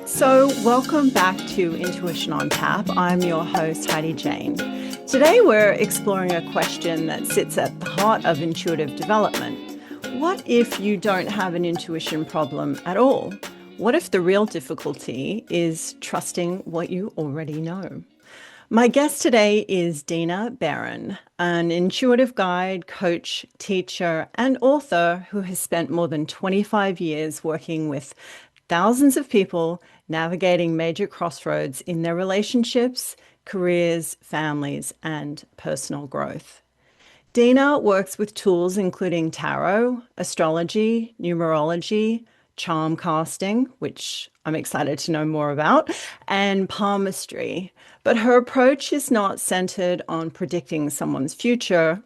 So welcome back to Intuition on Tap. I'm your host, Heidi Jane. Today we're exploring a question that sits at the heart of intuitive development. What if you don't have an intuition problem at all? What if the real difficulty is trusting what you already know? My guest today is Dina Berrin, an intuitive guide, coach, teacher, and author who has spent more than 25 years working with thousands of people navigating major crossroads in their relationships, careers, families, and personal growth. Dina works with tools including tarot, astrology, numerology, charm casting, which I'm excited to know more about, and palmistry. But her approach is not centered on predicting someone's future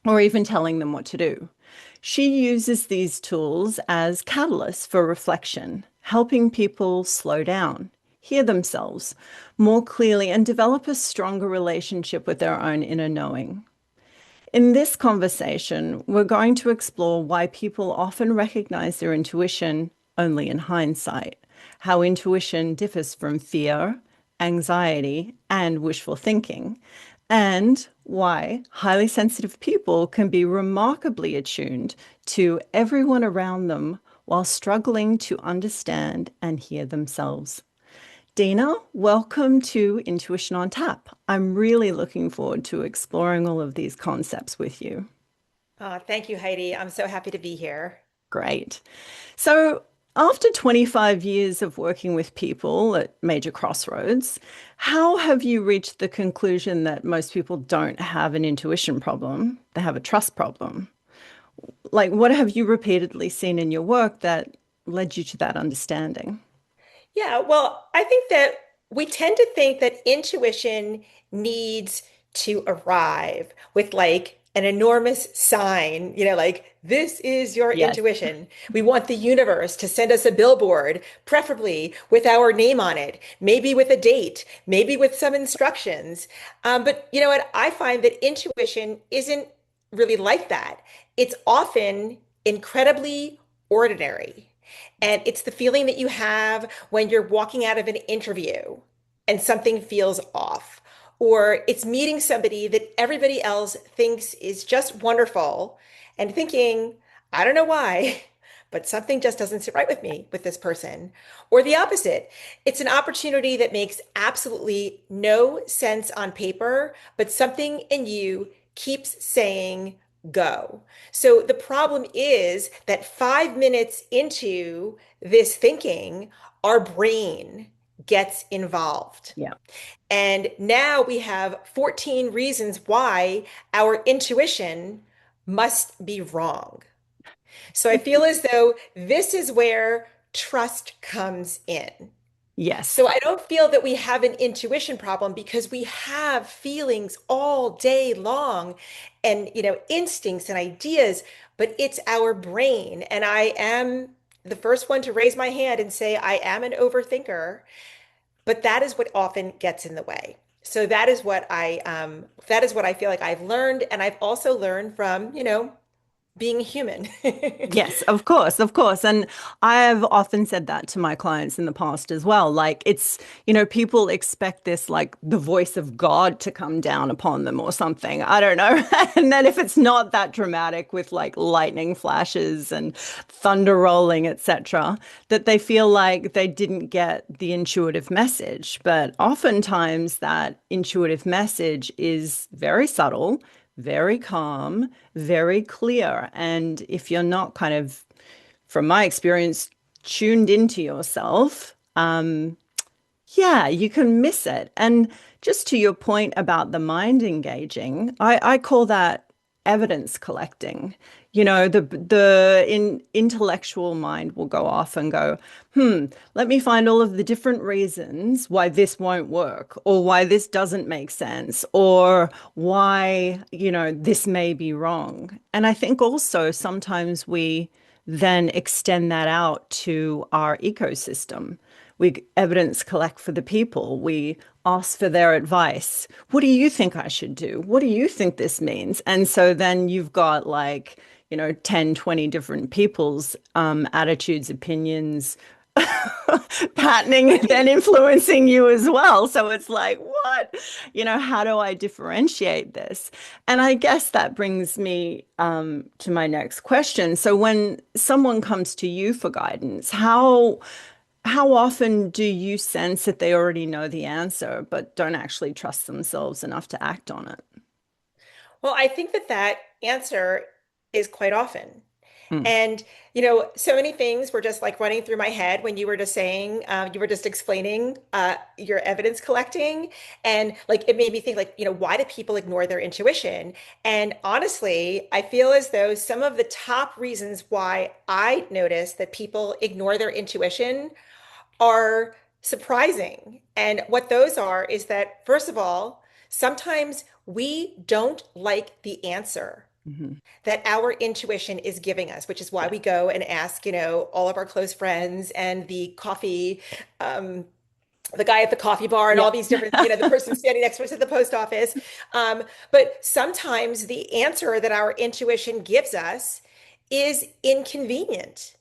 or even telling them what to do. She uses these tools as catalysts for reflection, helping people slow down, hear themselves more clearly, and develop a stronger relationship with their own inner knowing. In this conversation, we're going to explore why people often recognize their intuition only in hindsight, how intuition differs from fear, anxiety, and wishful thinking, and why highly sensitive people can be remarkably attuned to everyone around them while struggling to understand and hear themselves. Dina, welcome to Intuition on Tap. I'm really looking forward to exploring all of these concepts with you. Thank you, Heidi. I'm so happy to be here. Great. So, after 25 years of working with people at major crossroads, how have you reached the conclusion that most people don't have an intuition problem? They have a trust problem. Like, what have you repeatedly seen in your work that led you to that understanding? Yeah, well, I think that we tend to think that intuition needs to arrive with like an enormous sign, like this is your Yes. intuition. We want the universe to send us a billboard, preferably with our name on it, maybe with a date, maybe with some instructions. But you know what? I find that intuition isn't really like that. It's often incredibly ordinary. And it's the feeling that you have when you're walking out of an interview and something feels off, or it's meeting somebody that everybody else thinks is just wonderful and thinking, I don't know why, but something just doesn't sit right with me with this person. Or the opposite. It's an opportunity that makes absolutely no sense on paper, but something in you keeps saying, go. So the problem is that 5 minutes into this thinking, our brain gets involved. Yeah. And now we have 14 reasons why our intuition must be wrong. So I feel as though this is where trust comes in. Yes. So I don't feel that we have an intuition problem because we have feelings all day long and, instincts and ideas, but it's our brain. And I am the first one to raise my hand and say I am an overthinker, but that is what often gets in the way. So that is what I feel like I've learned. And I've also learned from, being human. Yes, of course, of course. And I have often said that to my clients in the past as well. Like people expect this, like the voice of God to come down upon them or something. I don't know. And then if it's not that dramatic with like lightning flashes and thunder rolling, etc., that they feel like they didn't get the intuitive message. But oftentimes that intuitive message is very subtle, very calm, very clear. And if you're not kind of, from my experience, tuned into yourself, yeah, you can miss it. And just to your point about the mind engaging, I call that evidence collecting. The intellectual mind will go off and go, let me find all of the different reasons why this won't work, or why this doesn't make sense, or why, this may be wrong. And I think also sometimes we then extend that out to our ecosystem. we evidence collect for the people. We ask for their advice. What do you think I should do? What do you think this means? And so then you've got like, 10, 20 different people's attitudes, opinions, patterning and then influencing you as well. So it's like, what? How do I differentiate this? And I guess that brings me to my next question. So when someone comes to you for guidance, how often do you sense that they already know the answer, but don't actually trust themselves enough to act on it? Well, I think that that answer is quite often. Mm, And, so many things were just like running through my head when you were just saying, you were just explaining your evidence collecting. And like, it made me think like, why do people ignore their intuition? And honestly, I feel as though some of the top reasons why I notice that people ignore their intuition are surprising. And what those are is that, first of all, sometimes we don't like the answer mhm. that our intuition is giving us, which is why Yeah. we go and ask, all of our close friends and the coffee, the guy at the coffee bar and Yeah. all these different, the person standing next to us at the post office. But sometimes the answer that our intuition gives us is inconvenient.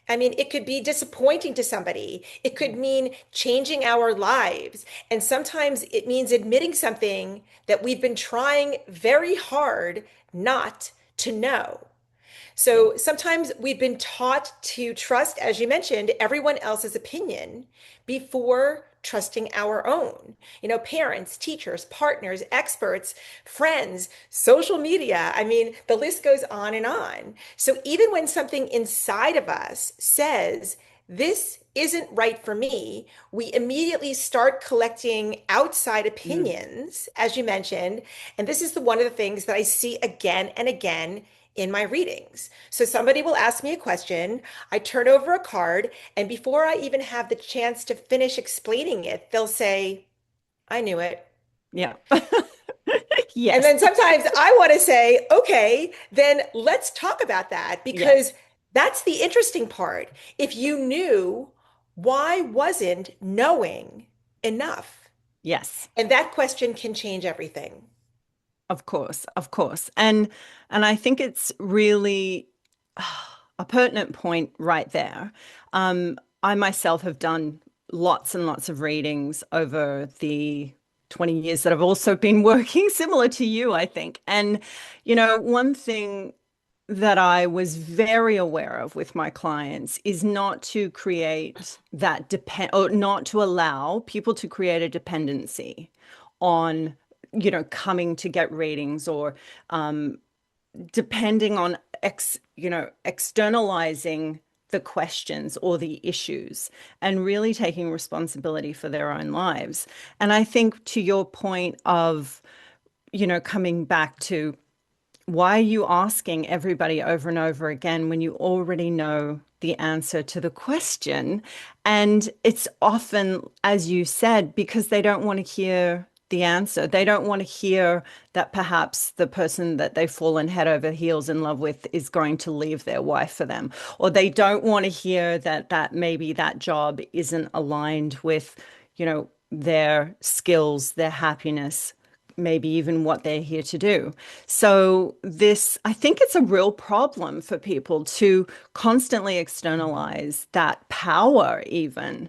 I mean, it could be disappointing to somebody. It could mean changing our lives. And sometimes it means admitting something that we've been trying very hard not to know. Yeah. So sometimes we've been taught to trust, as you mentioned, everyone else's opinion before trusting our own. Parents, teachers, partners, experts, friends, social media. I mean, the list goes on and on. So even when something inside of us says, this isn't right for me, we immediately start collecting outside Mm, opinions, as you mentioned. And this is one of the things that I see again and again in my readings. So somebody will ask me a question, I turn over a card, and before I even have the chance to finish explaining it, they'll say, I knew it. yeah. And Yes. then sometimes I want to say, okay, then let's talk about that Yes. because that's the interesting part. If you knew, why wasn't knowing enough? Yes. And that question can change everything. Of course, of course. And I think it's really a pertinent point right there. I myself have done lots and lots of readings over the 20 years that I've also been working, similar to you, I think. And, one thing that I was very aware of with my clients is not to create that depend or not to allow people to create a dependency on, coming to get readings or depending on externalizing the questions or the issues and really taking responsibility for their own lives. And I think to your point of, coming back to why are you asking everybody over and over again when you already know the answer to the question? And it's often, as you said, because they don't want to hear the answer. They don't want to hear that perhaps the person that they've fallen head over heels in love with is going to leave their wife for them. Or they don't want to hear that maybe that job isn't aligned with, their skills, their happiness, maybe even what they're here to do. So I think it's a real problem for people to constantly externalize that power, even,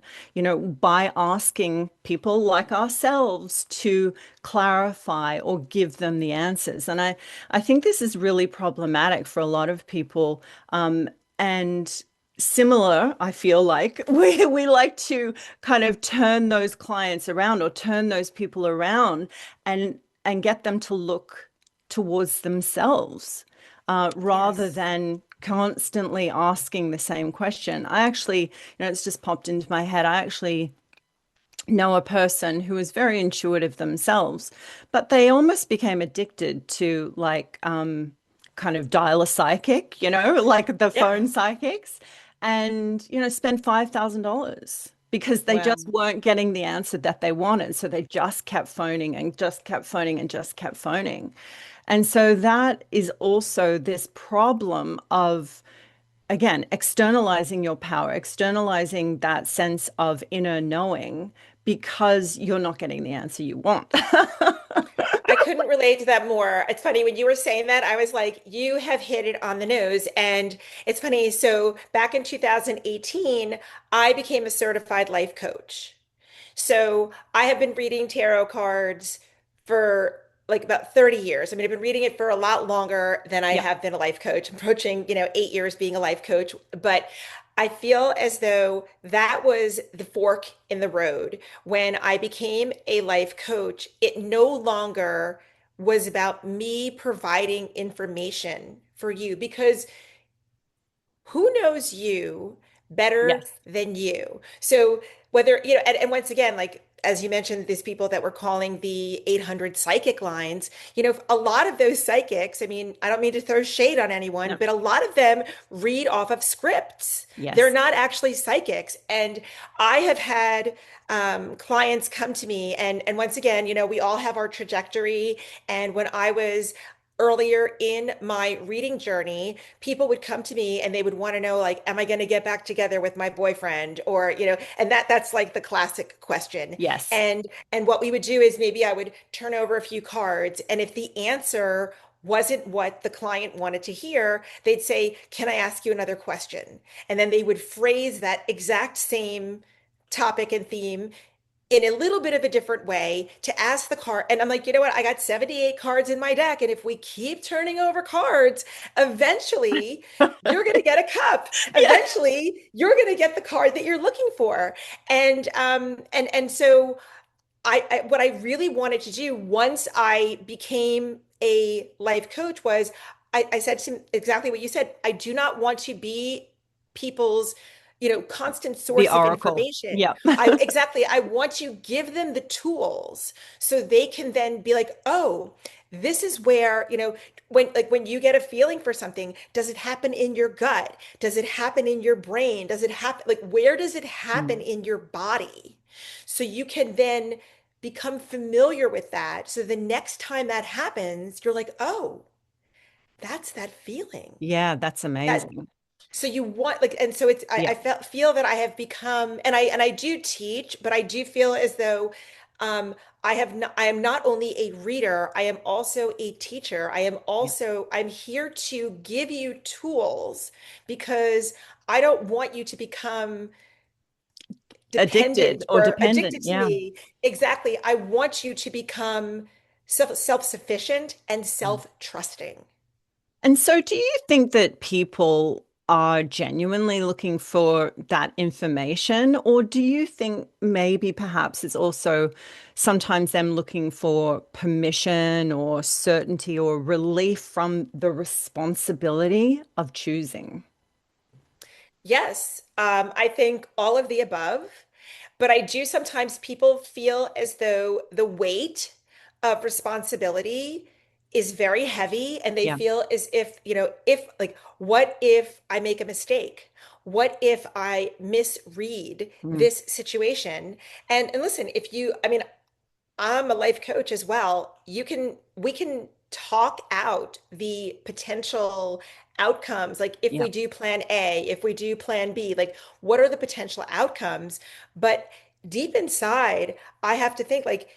by asking people like ourselves to clarify or give them the answers. And I think this is really problematic for a lot of people. And similar, I feel like we like to kind of turn those clients around or turn those people around and get them to look towards themselves rather Yes. than constantly asking the same question. I actually, it's just popped into my head. I actually know a person who was very intuitive themselves, but they almost became addicted to like kind of dial a psychic, like the Yeah. phone psychics, and spend $5,000 because they Wow. just weren't getting the answer that they wanted. So they just kept phoning and just kept phoning and just kept phoning. And so that is also this problem of again, externalizing your power, externalizing that sense of inner knowing because you're not getting the answer you want. I couldn't relate to that more. It's funny when you were saying that, I was like, you have hit it on the nose. And it's funny. So back in 2018, I became a certified life coach. So I have been reading tarot cards for like about 30 years. I mean, I've been reading it for a lot longer than I Yeah. have been a life coach. I'm approaching, 8 years being a life coach. But I feel as though that was the fork in the road. When I became a life coach, it no longer was about me providing information for you because who knows you better Yes. than you? So whether, and once again, like as you mentioned, these people that we're calling the 800 psychic lines, a lot of those psychics, I mean, I don't mean to throw shade on anyone, No. but a lot of them read off of scripts. They're Yes. not actually psychics. And I have had clients come to me, and once again, we all have our trajectory. And when I was earlier in my reading journey, people would come to me and they would want to know, like, am I going to get back together with my boyfriend? Or, and that's like the classic question. Yes. And what we would do is maybe I would turn over a few cards, and if the answer wasn't what the client wanted to hear, they'd say, "Can I ask you another question?" And then they would phrase that exact same topic and theme in a little bit of a different way to ask the card. And I'm like, you know what? I got 78 cards in my deck. And if we keep turning over cards, eventually you're going to get a cup. Yeah. Eventually you're going to get the card that you're looking for. And so I what I really wanted to do once I became a life coach was I said to exactly what you said. I do not want to be people's, constant The source of oracle. information. Yeah. I want to give them the tools so they can then be like, oh, this is where, when you get a feeling for something, does it happen in your gut? Does it happen in your brain? Does it happen, like, where does it happen Mm. in your body? So you can then become familiar with that. So the next time that happens, you're like, oh, that's that feeling. Yeah, that's That amazing. so you want, like, and so it's Yeah. I feel that I have become, and I do teach, but I do feel as though um I am not only a reader, I am also a teacher. Yeah. I'm here to give you tools because I don't want you to become Addicted dependent or or dependent. addicted to Yeah. me. Exactly. I want you to become self-sufficient and Mm. self-trusting. And so, do you think that people are genuinely looking for that information, or do you think maybe perhaps it's also sometimes them looking for permission or certainty or relief from the responsibility of choosing? Yes, I think all of the above, but I do sometimes people feel as though the weight of responsibility is very heavy and they Yeah. feel as if, if like, what if I make a mistake? What if I misread Mm. this situation? And listen, I mean, I'm a life coach as well. We can talk out the potential outcomes. Like if Yeah. we do plan A, if we do plan B, like what are the potential outcomes? But deep inside, I have to think like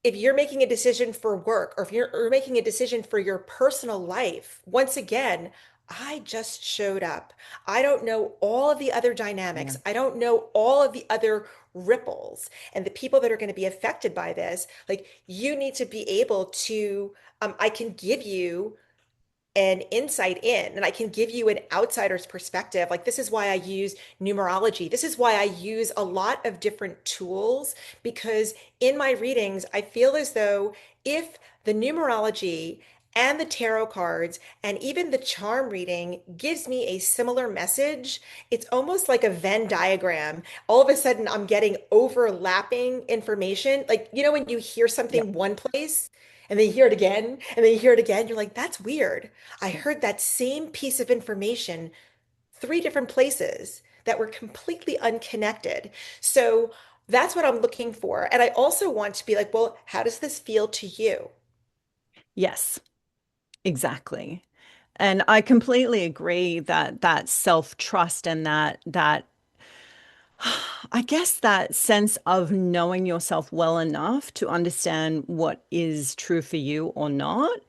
if you're making a decision for work or if you're making a decision for your personal life, once again, I just showed up. I don't know all of the other Yeah. dynamics. I don't know all of the other ripples and the people that are going to be affected by this. Like you need to be able to, I can give you an insight in and I can give you an outsider's perspective. Like this is why I use numerology. This is why I use a lot of different tools because in my readings, I feel as though if the numerology and the tarot cards and even the charm reading gives me a similar message, it's almost like a Venn diagram. All of a sudden, I'm getting overlapping information. Like, when you hear Yeah. something one place and then you hear it again and then you hear it again, you're like, that's weird. I Yeah. heard that same piece of information three different places that were completely unconnected. So that's what I'm looking for. And I also want to be like, well, how does this feel to you? Yes, exactly. And I completely agree that that self-trust and that I guess that sense of knowing yourself well enough to understand what is true for you or not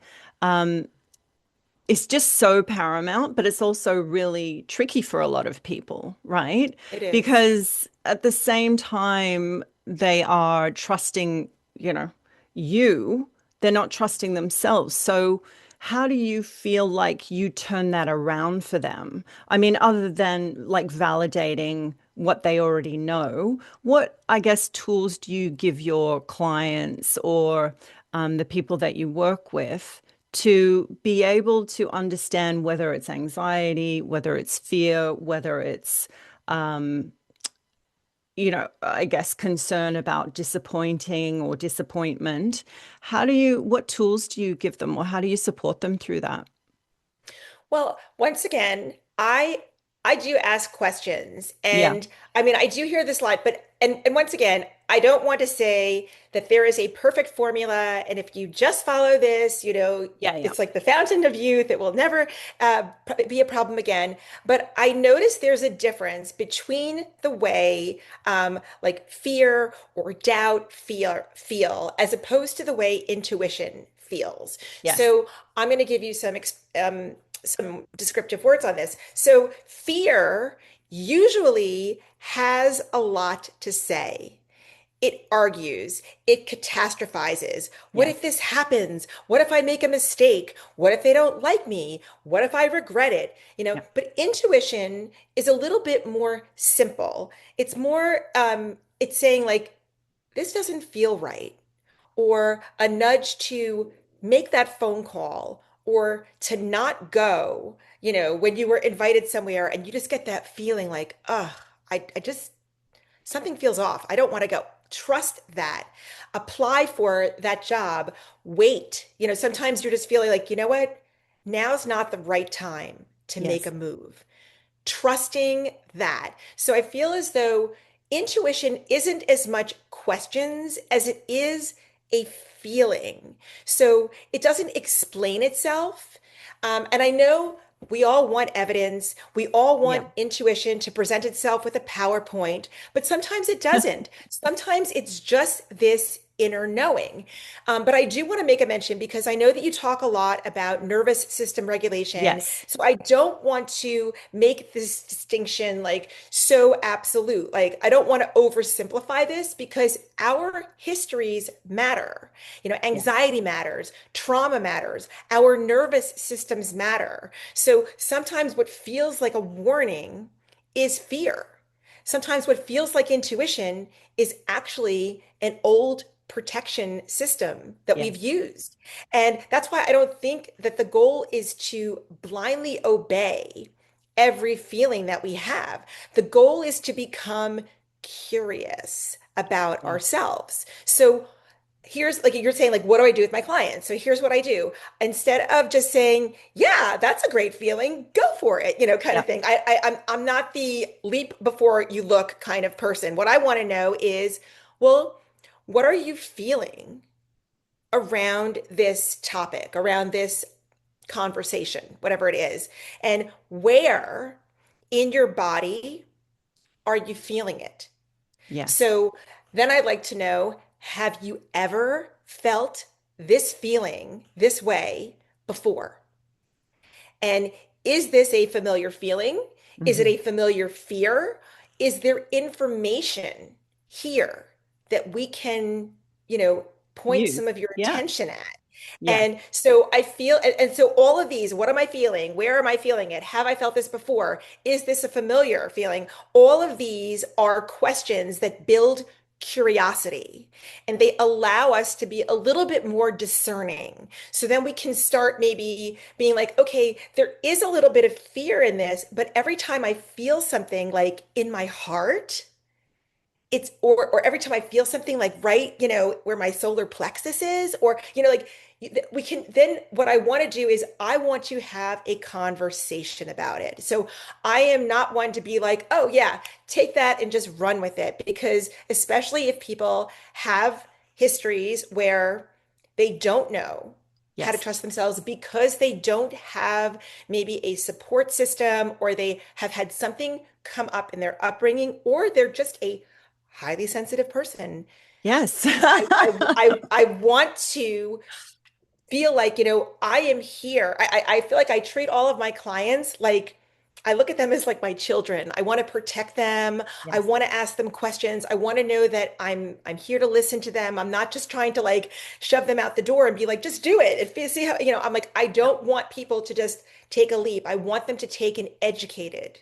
is just so paramount, but it's also really tricky for a lot of people, right? It is. Because at the same time, they are trusting, you know, you, they're not trusting themselves. So, how do you feel like you turn that around for them? I mean, other than like validating what they already know, what, I guess, tools do you give your clients or the people that you work with to be able to understand whether it's anxiety, whether it's fear, whether it's, I guess concern about disappointing or disappointment? What tools do you give them or how do you support them through that? Well, once again, I do ask questions, Yeah, and I mean I do hear this a lot, but and once again, I don't want to say that there is a perfect formula, and if you just follow this, yeah, yeah, it's like the fountain of youth, it will never be a problem again. But I notice there's a difference between the way like fear or doubt feel as opposed to the way intuition feels. yes, So I'm going to give you some descriptive words on this. So fear usually has a lot to say. It argues, it catastrophizes. What if yes, this happens? What if I make a mistake? What if they don't like me? What if I regret it? yeah, But intuition is a little bit more simple. It's more, it's saying like, this doesn't feel right, or a nudge to make that phone call or to not go, when you were invited somewhere and you just get that feeling like, I just, something feels off. I don't want to go. Trust that. Apply for that job. Wait. Sometimes you're just feeling like, you know what? Now's not the right time to make a yes, move, trusting that. So I feel as though intuition isn't as much questions as it is a feeling. So it doesn't explain itself. And I know we all want evidence. We all yeah, want intuition to present itself with a PowerPoint, but sometimes it doesn't. Sometimes it's just this inner knowing. But I do want to make a mention because I know that you talk a lot about nervous system regulation. yes, So I don't want to make this distinction like so absolute. Like I don't want to oversimplify this because our histories matter. yes, Anxiety matters, trauma matters, our nervous systems matter. So sometimes what feels like a warning is fear. Sometimes what feels like intuition is actually an old protection system that we've yes, used. And that's why I don't think that the goal is to blindly obey every feeling that we have. The goal is to become curious about yes, ourselves. So here's like you're saying, like, what do I do with my clients? So here's what I do. Instead of just saying, yeah, that's a great feeling, go for it, kind yeah, of thing. I'm not the leap before you look kind of person. What I want to know is, well, what are you feeling around this topic, around this conversation, whatever it is? And where in your body are you feeling it? yes, So then I'd like to know, have you ever felt this feeling this way before? And is this a familiar feeling? Is it hmm, a familiar fear? Is there information here that we can, point you, some of your yeah, attention at? yeah, And so I feel, and so all of these, what am I feeling? Where am I feeling it? Have I felt this before? Is this a familiar feeling? All of these are questions that build curiosity and they allow us to be a little bit more discerning. So then we can start maybe being like, okay, there is a little bit of fear in this, but every time I feel something like in my heart, it's or every time I feel something like right, where my solar plexus is, or like we can then what I want to do is I want to have a conversation about it. So I am not one to be like, oh yeah, take that and just run with it, because especially if people have histories where they don't know how to Yes. trust themselves because they don't have maybe a support system or they have had something come up in their upbringing or they're just a highly sensitive person. Yes. I want to feel like, I am here. I feel like I treat all of my clients like I look at them as like my children. I want to protect them. I Yes. want to ask them questions. I want to know that I'm here to listen to them. I'm not just trying to like shove them out the door and be like, just do it. If you see how, I'm like, I don't want people to just take a leap. I want them to take an educated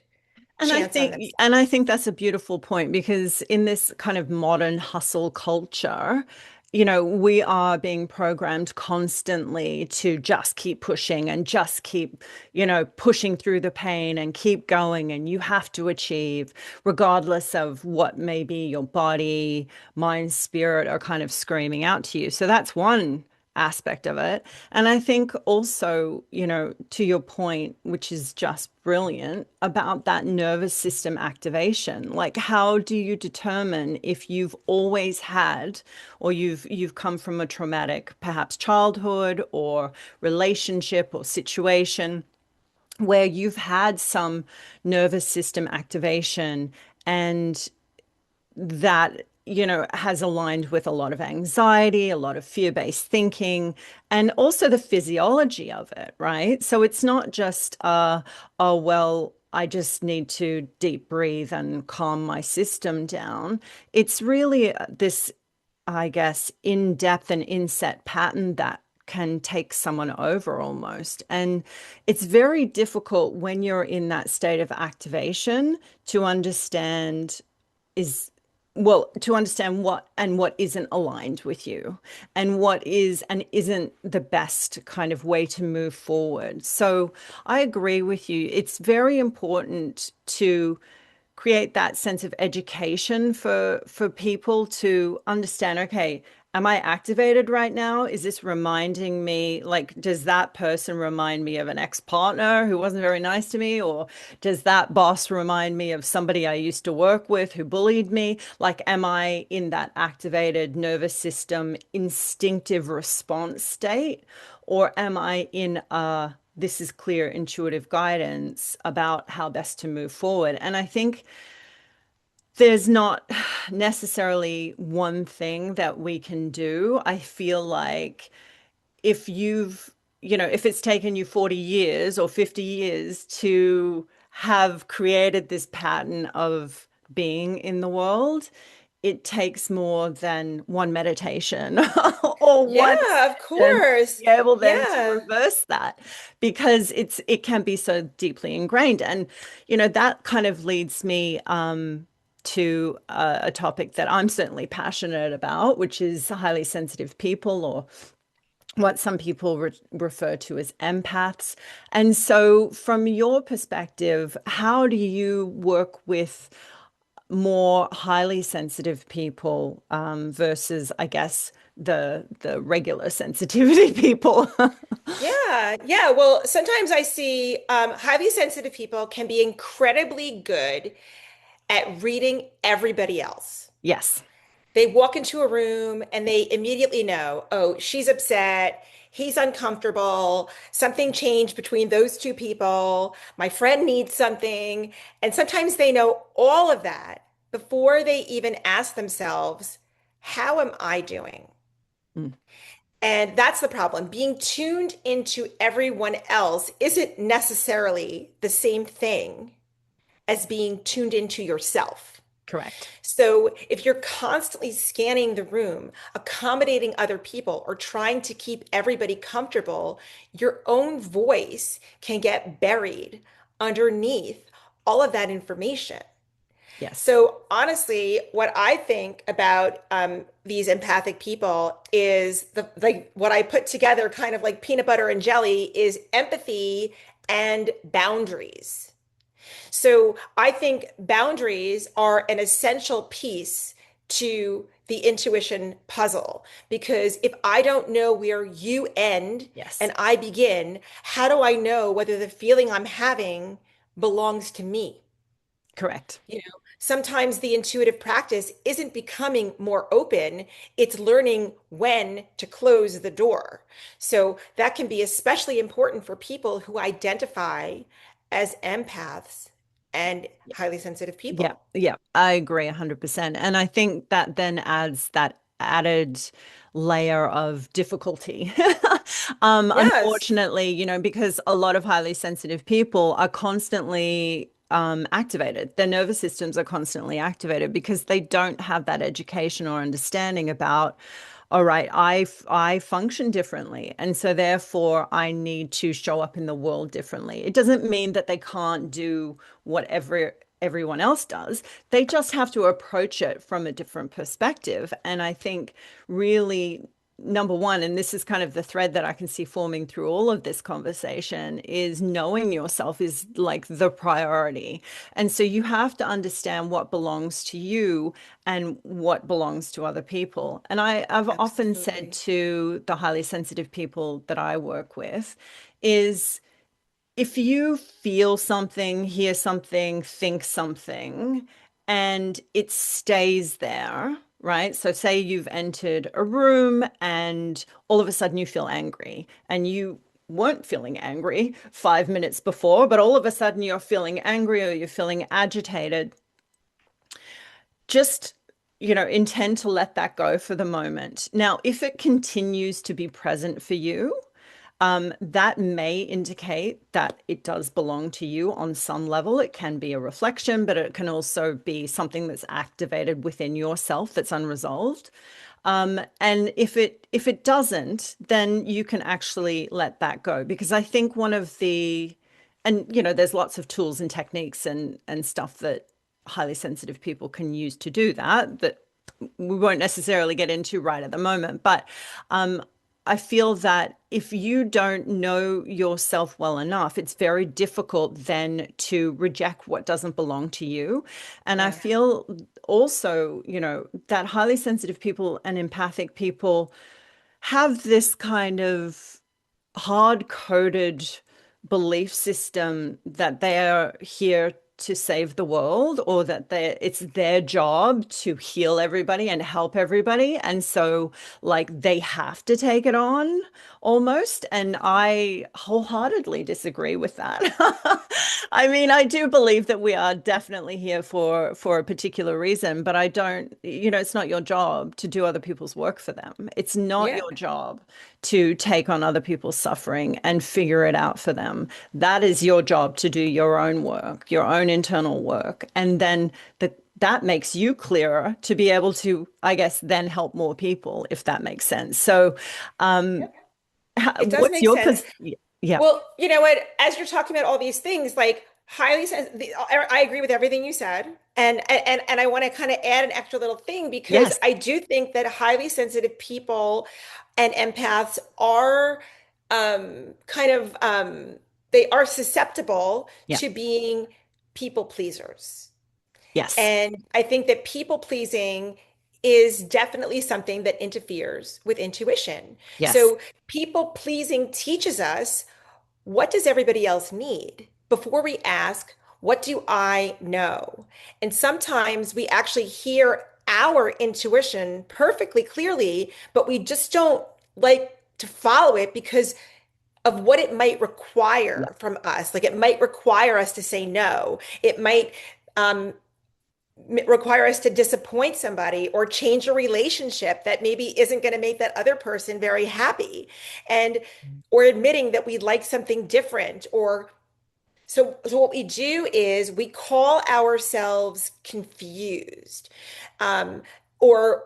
chance on themselves. And I think that's a beautiful point because in this kind of modern hustle culture, we are being programmed constantly to just keep pushing and just keep, pushing through the pain and keep going. And you have to achieve, regardless of what maybe your body, mind, spirit are kind of screaming out to you. So that's one aspect of it. And I think also, to your point, which is just brilliant about that nervous system activation, like how do you determine if you've always had or you've come from a traumatic, perhaps childhood or relationship or situation where you've had some nervous system activation and that has aligned with a lot of anxiety, a lot of fear-based thinking, and also the physiology of it, right? So it's not just oh well, I just need to deep breathe and calm my system down. It's really this, I guess, in-depth and inset pattern that can take someone over almost. And it's very difficult when you're in that state of activation to understand is to understand what isn't aligned with you and what is and isn't the best kind of way to move forward. So I agree with you. It's very important to create that sense of education for people to understand, okay, am I activated right now? Is this reminding me, like, does that person remind me of an ex-partner who wasn't very nice to me? Or does that boss remind me of somebody I used to work with who bullied me? Like, am I in that activated nervous system instinctive response state? Or am I in a this is clear intuitive guidance about how best to move forward? And I think there's not necessarily one thing that we can do. I feel like if if it's taken you 40 years or 50 years to have created this pattern of being in the world, it takes more than one meditation or one Yeah, of session to course. be able then to Yeah. reverse that because it can be so deeply ingrained. And that kind of leads me to a topic that I'm certainly passionate about, which is highly sensitive people, or what some people refer to as empaths. And so, from your perspective, how do you work with more highly sensitive people versus, I guess, the regular sensitivity people? Yeah, yeah. Well, sometimes I see highly sensitive people can be incredibly good at reading everybody else. Yes. They walk into a room and they immediately know, oh, she's upset. He's uncomfortable. Something changed between those two people. My friend needs something. And sometimes they know all of that before they even ask themselves, how am I doing? Mm, And that's the problem. Being tuned into everyone else isn't necessarily the same thing as being tuned into yourself. correct. So if you're constantly scanning the room, accommodating other people, or trying to keep everybody comfortable, your own voice can get buried underneath all of that information. Yes. So honestly, what I think about these empathic people is the like what I put together, kind of like peanut butter and jelly, is empathy and boundaries. So I think boundaries are an essential piece to the intuition puzzle because if I don't know where you end Yes. and I begin, how do I know whether the feeling I'm having belongs to me? Correct. Sometimes the intuitive practice isn't becoming more open, it's learning when to close the door. So that can be especially important for people who identify as empaths and highly sensitive Yeah, people. yeah, I agree 100%. And I think that then adds that added layer of difficulty. Yes. Unfortunately, because a lot of highly sensitive people are constantly activated. Their nervous systems are constantly activated because they don't have that education or understanding about, all right, I function differently, and so therefore I need to show up in the world differently. It doesn't mean that they can't do whatever everyone else does. They just have to approach it from a different perspective. And I think really number one, and this is kind of the thread that I can see forming through all of this conversation, is knowing yourself is like the priority. And so you have to understand what belongs to you and what belongs to other people. And I've often said Absolutely. to the highly sensitive people that I work with is if you feel something, hear something, think something, and it stays there, right? So, say you've entered a room and all of a sudden you feel angry, and you weren't feeling angry 5 minutes before, but all of a sudden you're feeling angry or you're feeling agitated. Just intend to let that go for the moment. Now, if it continues to be present for you, that may indicate that it does belong to you on some level. It can be a reflection, but it can also be something that's activated within yourself that's unresolved. And if it doesn't, then you can actually let that go. Because I think one of the, and there's lots of tools and techniques and stuff that highly sensitive people can use to do that we won't necessarily get into right at the moment. But I feel that if you don't know yourself well enough, it's very difficult then to reject what doesn't belong to you. And I Yeah. feel also, that highly sensitive people and empathic people have this kind of hard coded belief system that they are here to save the world, or that it's their job to heal everybody and help everybody, and so like they have to take it on almost. And I wholeheartedly disagree with that. I mean, I do believe that we are definitely here for a particular reason, but I don't, it's not your job to do other people's work for them. It's not Yeah. your job to take on other people's suffering and figure it out for them. That is your job, to do your own work, your own internal work. And then that makes you clearer to be able to, I guess, then help more people, if that makes sense. So, Yeah. um, It does what's make your sense. pos Yeah. Well, you know what? As you're talking about all these things, like I agree with everything you said, and I want to kind of add an extra little thing because Yes. I do think that highly sensitive people and empaths are kind of they are susceptible Yeah. to being people pleasers. Yes. And I think that people pleasing is definitely something that interferes with intuition. Yes. So people pleasing teaches us, what does everybody else need before we ask, what do I know? And sometimes we actually hear our intuition perfectly clearly, but we just don't like to follow it because of what it might Yeah. require from us. Like it might require us to say no. It might um, require us to disappoint somebody or change a relationship that maybe isn't going to make that other person very happy. And or admitting that we'd like something different, or so what we do is we call ourselves confused, um, or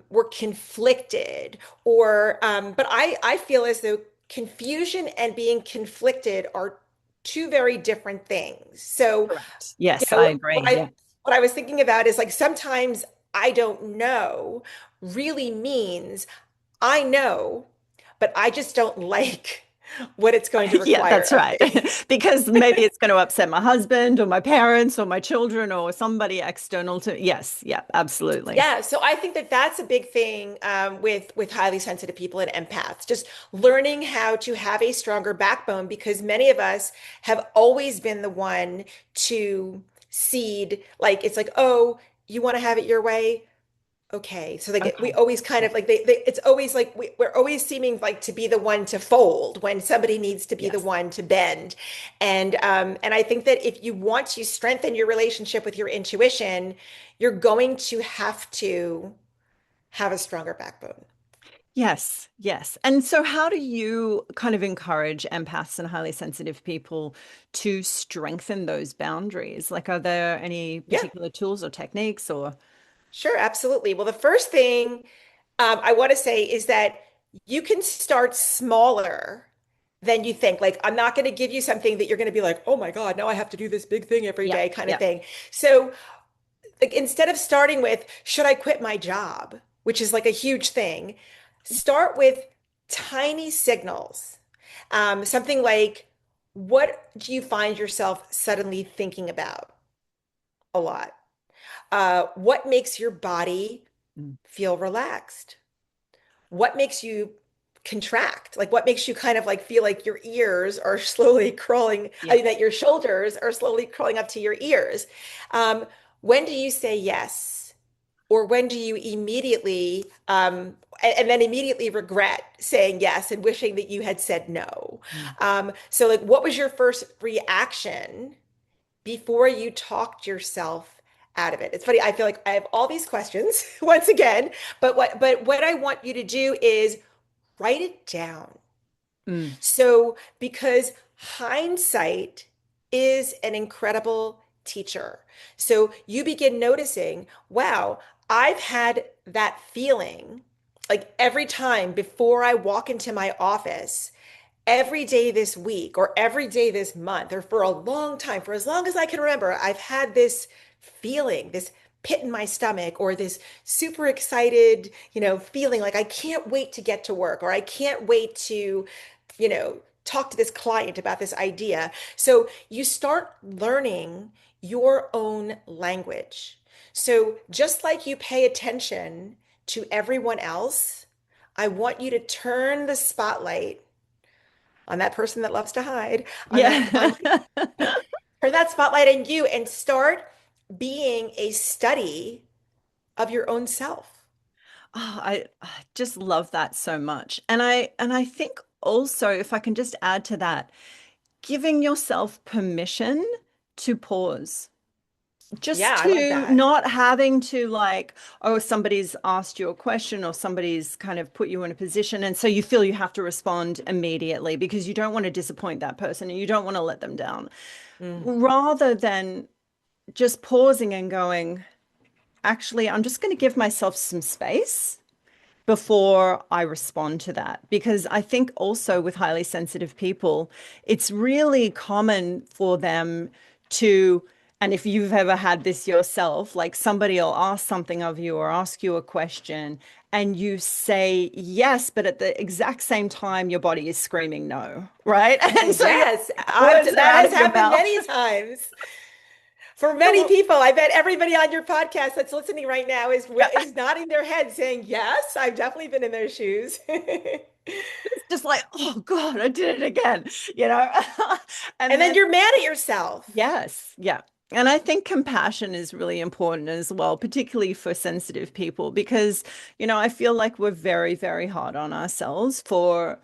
we're conflicted, or but I feel as though confusion and being conflicted are two very different things. So Correct. Yes, I know, agree. Yeah. what I was thinking about is like sometimes I don't know really means I know, but I just don't like what it's going to Yeah, require that's of right. me. Because maybe it's going to upset my husband or my parents or my children or somebody external to. Yes. Yeah, absolutely. Yeah, so I think that that's a big thing with highly sensitive people and empaths, just learning how to have a stronger backbone because many of us have always been the one to cede, like it's like, oh, you want to have it your way? Okay. So like we Okay. always kind Yeah. of like it's always like we're always seeming like to be the one to fold when somebody needs to be the Yes. one to bend. And I think that if you want to strengthen your relationship with your intuition, you're going to have a stronger backbone. Yes, yes. And so, how do you kind of encourage empaths and highly sensitive people to strengthen those boundaries? Like, are there any Yeah, particular tools or techniques or? sure, absolutely. Well, the first thing I want to say is that you can start smaller than you think. Like, I'm not going to give you something that you're going to be like, oh my God, now I have to do this big thing every Yeah, day kind of yeah. thing. So, like, instead of starting with, should I quit my job, which is like a huge thing, start with tiny signals. Something like, what do you find yourself suddenly thinking about a lot? What makes your body Mm. feel relaxed? What makes you contract? Like what makes you kind of like feel like your ears are slowly crawling, I Yeah. mean, that your shoulders are slowly crawling up to your ears? Um, when do you say yes? Or when do you immediately, and then immediately regret saying yes and wishing that you had said no? Mm. So like, what was your first reaction before you talked yourself out of it? It's funny, I feel like I have all these questions once again, but what I want you to do is write it down. Mm. So, because hindsight is an incredible teacher. So, you begin noticing, wow, I've had that feeling like every time before I walk into my office, every day this week or every day this month or for a long time, for as long as I can remember, I've had this feeling, this pit in my stomach or this super excited, feeling like I can't wait to get to work or I can't wait to, talk to this client about this idea. So you start learning your own language. So just like you pay attention to everyone else, I want you to turn the spotlight on that person that loves to hide, Yeah. turn that spotlight on you and start being a study of your own self. Oh, I just love that so much. And I think also, if I can just add to that, giving yourself permission to pause. Yeah, Just I love to that. not having to like, oh, somebody's asked you a question or somebody's kind of put you in a position. And so you feel you have to respond immediately because you don't want to disappoint that person and you don't want to let them down. Mm. Rather than just pausing and going, actually, I'm just going to give myself some space before I respond to that. Because I think also with highly sensitive people, it's really common for them to, and if you've ever had this yourself, like somebody will ask something of you or ask you a question, and you say yes, but at the exact same time, your body is screaming no, right? And so your Yes, words are that out has of your happened mouth. many times for many people. I bet everybody on your podcast that's listening right now is nodding their head saying, "Yes, I've definitely been in those shoes." It's just like, oh God, I did it again, you know? And And then then you're mad at yourself. yes, yeah. And I think compassion is really important as well, particularly for sensitive people, because, I feel like we're very, very hard on ourselves for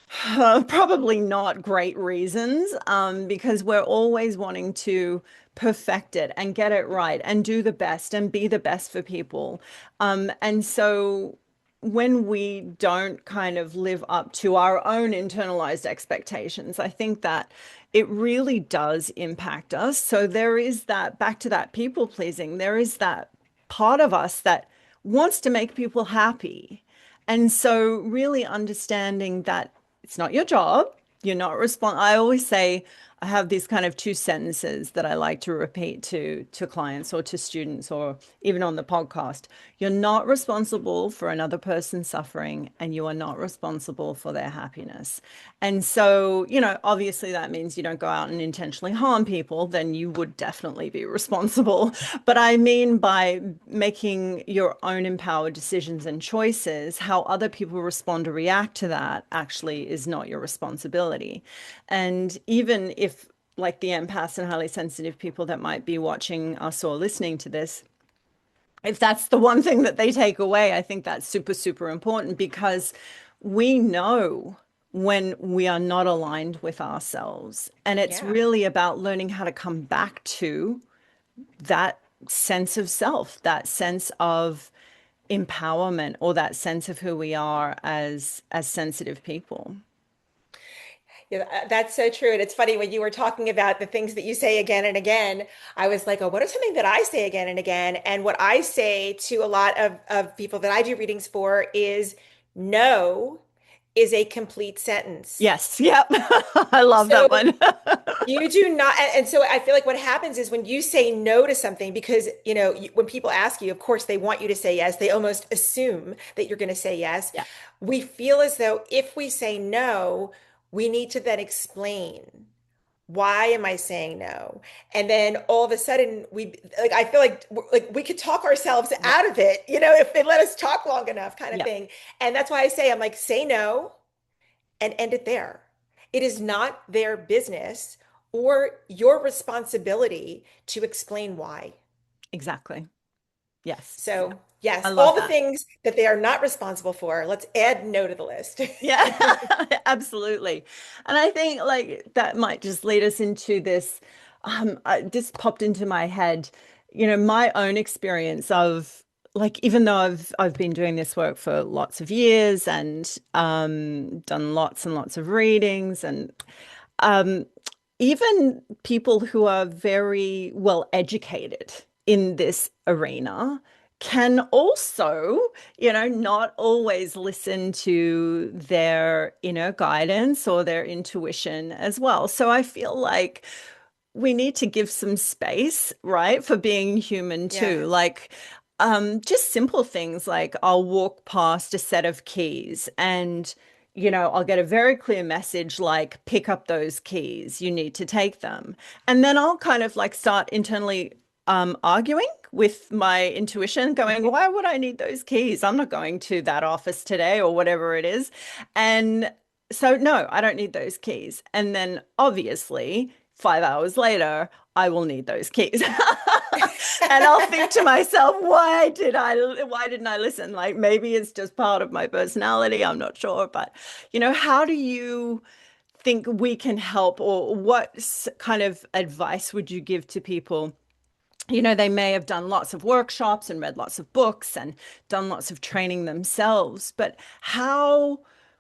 probably not great reasons, because we're always wanting to perfect it and get it right and do the best and be the best for people. And so when we don't kind of live up to our own internalized expectations, I think that it really does impact us. So there is that, back to that people pleasing, there is that part of us that wants to make people happy. And so really understanding that it's not your job. You're not I always say I have these kind of two sentences that I like to repeat to clients or to students or even on the podcast. You're not responsible for another person's suffering and you are not responsible for their happiness. And so, obviously that means you don't go out and intentionally harm people, then you would definitely be responsible. But I mean by making your own empowered decisions and choices, how other people respond or react to that actually is not your responsibility. And even if like the empaths and highly sensitive people that might be watching us or listening to this, if that's the one thing that they take away, I think that's super, super important because we know when we are not aligned with ourselves. And it's Yeah. really about learning how to come back to that sense of self, that sense of empowerment, or that sense of who we are as sensitive people. Yeah, that's so true. And it's funny when you were talking about the things that you say again and again, I was like, oh, what are something that I say again and again? And what I say to a lot of people that I do readings for is no is a complete sentence. Yes, yep. I love that So one. you do not, and so I feel like what happens is when you say no to something, because when people ask you, of course, they want you to say yes. They almost assume that you're going to say yes. Yeah, We feel as though if we say no, we need to then explain why am I saying no? And then all of a sudden I feel like we could talk ourselves yeah, out of it, if they let us talk long enough, kind of yeah, thing. And that's why I'm like, say no and end it there. It is not their business or your responsibility to explain why. exactly. Yes. Yeah. So, I yes, love all the that. things that they are not responsible for, let's add no to the list. Yeah, absolutely. And I think like that might just lead us into this. This popped into my head, my own experience of like, even though I've been doing this work for lots of years and done lots and lots of readings and um, even people who are very well educated in this arena can also, not always listen to their inner guidance or their intuition as well. So I feel like we need to give some space, right, for being human too. Yes. Like, just simple things like I'll walk past a set of keys and, I'll get a very clear message like, pick up those keys, you need to take them. And then I'll kind of like start internally arguing with my intuition, going, why would I need those keys? I'm not going to that office today or whatever it is. And so, no, I don't need those keys. And then obviously, 5 hours later, I will need those keys. And I'll think to myself, why didn't I listen? Like maybe it's just part of my personality. I'm not sure. But, how do you think we can help, or what kind of advice would you give to people? They may have done lots of workshops and read lots of books and done lots of training themselves, but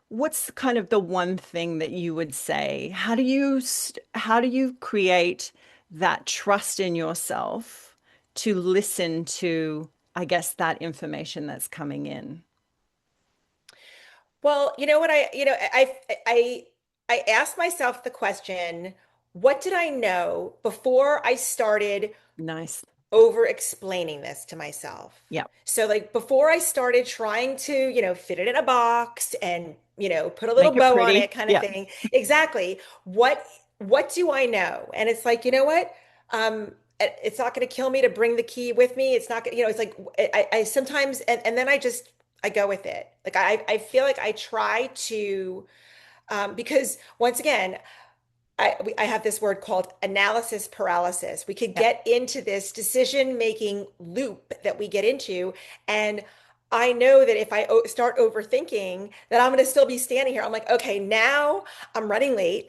what's kind of the one thing that you would say? How do you create that trust in yourself to listen to, I guess, that information that's coming in? Well, you know what I asked myself the question, what did I know before I started Nice. over explaining this to myself? Yeah. So like before I started trying to, fit it in a box and, put a little Make it bow on pretty. it kind of Yeah. thing. Exactly. What do I know? And it's like, you know what? It's not going to kill me to bring the key with me. It's not, it's like I sometimes and then I go with it. Like I feel like I try to because once again, I have this word called analysis paralysis. We could Yeah. get into this decision-making loop that we get into. And I know that if I start overthinking, that I'm going to still be standing here. I'm like, okay, now I'm running late.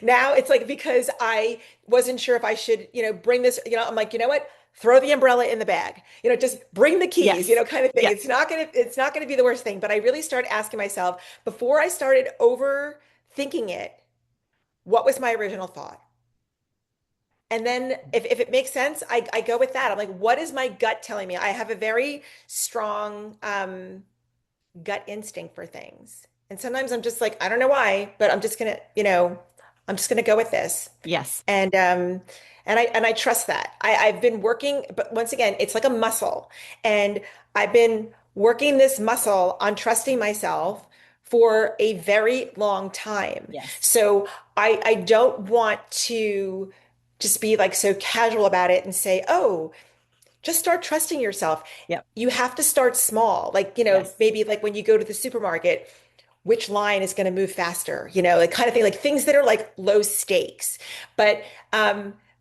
Now it's like because I wasn't sure if I should, bring this, I'm like, you know what? Throw the umbrella in the bag. Just bring the keys, Yes. kind of thing. Yeah. It's not gonna be the worst thing. But I really started asking myself before I started overthinking it, what was my original thought? And then if it makes sense, I go with that. I'm like, what is my gut telling me? I have a very strong gut instinct for things. And sometimes I'm just like, I don't know why, but I'm just gonna go with this. Yes. And I trust that. I've been working, but once again, it's like a muscle. And I've been working this muscle on trusting myself for a very long time. Yes. So I don't want to just be like so casual about it and say, oh, just start trusting yourself. Yep. You have to start small. Like, Yes. maybe like when you go to the supermarket, which line is going to move faster, like kind of thing, like things that are like low stakes. But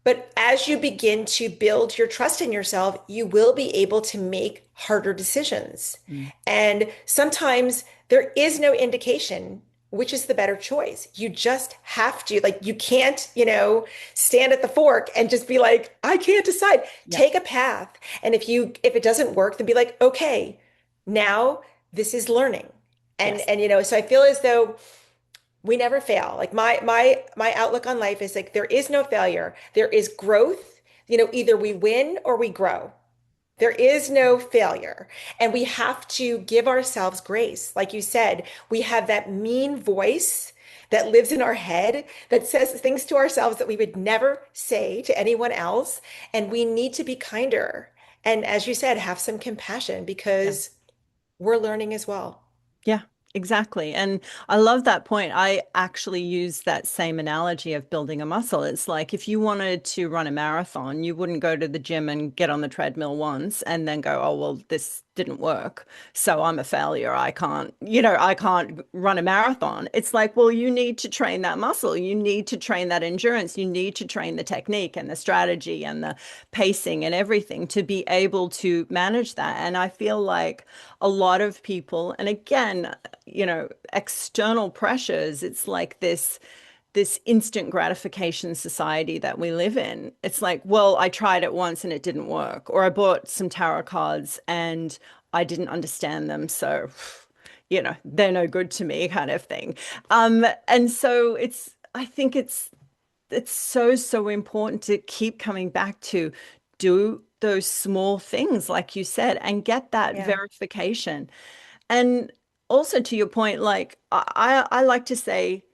but as you begin to build your trust in yourself, you will be able to make harder decisions. Mm. And sometimes there is no indication which is the better choice. You just have to, like, you can't, stand at the fork and just be like, I can't decide. Yeah. Take a path. And if it doesn't work, then be like, okay, now this is learning. Yes. So I feel as though we never fail. Like my outlook on life is like there is no failure. There is growth. Either we win or we grow. There is no failure. And we have to give ourselves grace. Like you said, we have that mean voice that lives in our head that says things to ourselves that we would never say to anyone else. And we need to be kinder. And as you said, have some compassion Yeah. because we're learning as well. Yeah, exactly. And I love that point. I actually use that same analogy of building a muscle. It's like if you wanted to run a marathon, you wouldn't go to the gym and get on the treadmill once and then go, oh, well, this didn't work. So I'm a failure. I can't run a marathon. It's like, well, you need to train that muscle. You need to train that endurance. You need to train the technique and the strategy and the pacing and everything to be able to manage that. And I feel like a lot of people, and again, external pressures, it's like this instant gratification society that we live in. It's like, well, I tried it once and it didn't work, or I bought some tarot cards and I didn't understand them, so they're no good to me, kind of thing. And so I think it's so important to keep coming back to do those small things, like you said, and get that Yeah. verification. And also to your point, like I like to say,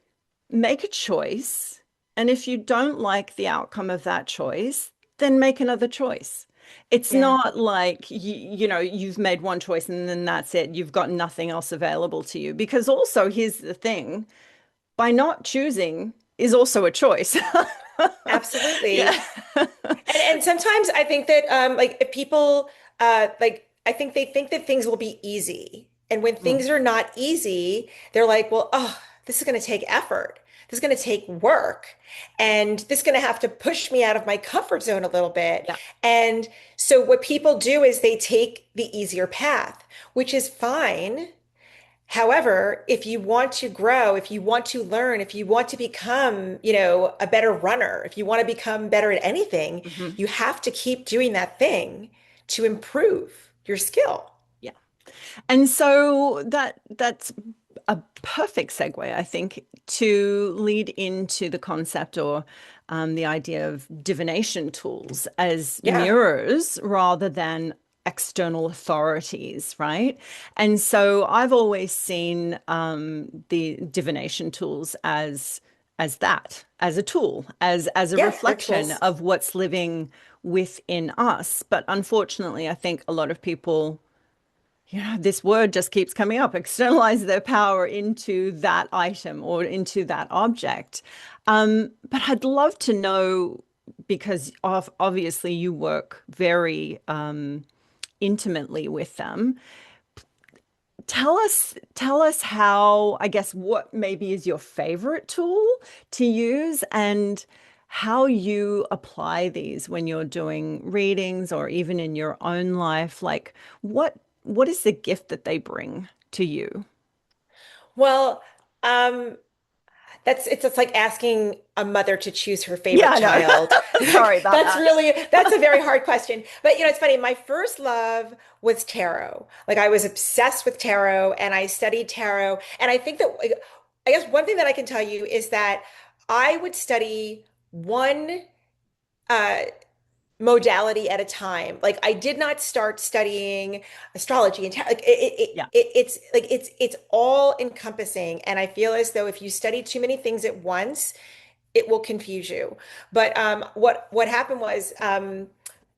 make a choice. And if you don't like the outcome of that choice, then make another choice. It's Yeah. not like you've made one choice and then that's it. You've got nothing else available to you. Because also, here's the thing, by not choosing is also a choice. Absolutely. Yeah. And sometimes I think that like if people like I think they think that things will be easy. And when Mm, things are not easy, they're like, well, oh, this is going to take effort. This is going to take work. And this is going to have to push me out of my comfort zone a little bit. yeah. And so what people do is they take the easier path, which is fine. However, if you want to grow, if you want to learn, if you want to become, a better runner, if you want to become better at anything, Mhm. you have to keep doing that thing to improve your skill. Yeah. And so that's a perfect segue, I think, to lead into the concept or the idea of divination tools as Yeah. mirrors rather than external authorities, right? And so I've always seen the divination tools as a tool, as a Yeah, they're reflection tools. of what's living within us. But unfortunately, I think a lot of people, this word just keeps coming up, externalize their power into that item or into that object. But I'd love to know, because obviously you work very intimately with them. Tell us how, I guess, what maybe is your favorite tool to use and how you apply these when you're doing readings or even in your own life. Like what is the gift that they bring to you? Well, um, it's just like asking a mother to choose her Yeah, favorite I child. know. Sorry about that. That's a very hard question. But it's funny. My first love was tarot. Like I was obsessed with tarot and I studied tarot. And I think that like, I guess one thing that I can tell you is that I would study one uh modality at a time. Like I did not start studying astrology and like Yeah. it's like it's all encompassing. And I feel as though if you study too many things at once, it will confuse you. But what happened was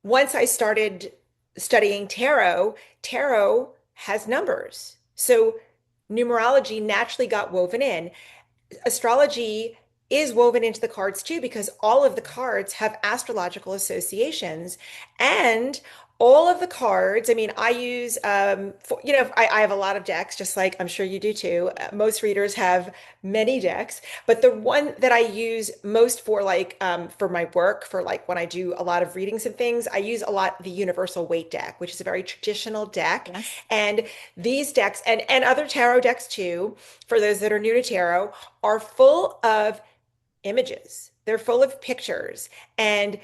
once I started studying tarot, tarot has numbers. So numerology naturally got woven in. Astrology is woven into the cards too, because all of the cards have astrological associations. And all of the cards, I mean, I use, I have a lot of decks, just like I'm sure you do too. Most readers have many decks, but the one that I use most for for my work, for like when I do a lot of readings and things, I use a lot the Universal Weight deck, which is a very traditional deck. Yes. And these decks and other tarot decks too, for those that are new to tarot, are full of images. They're full of pictures. And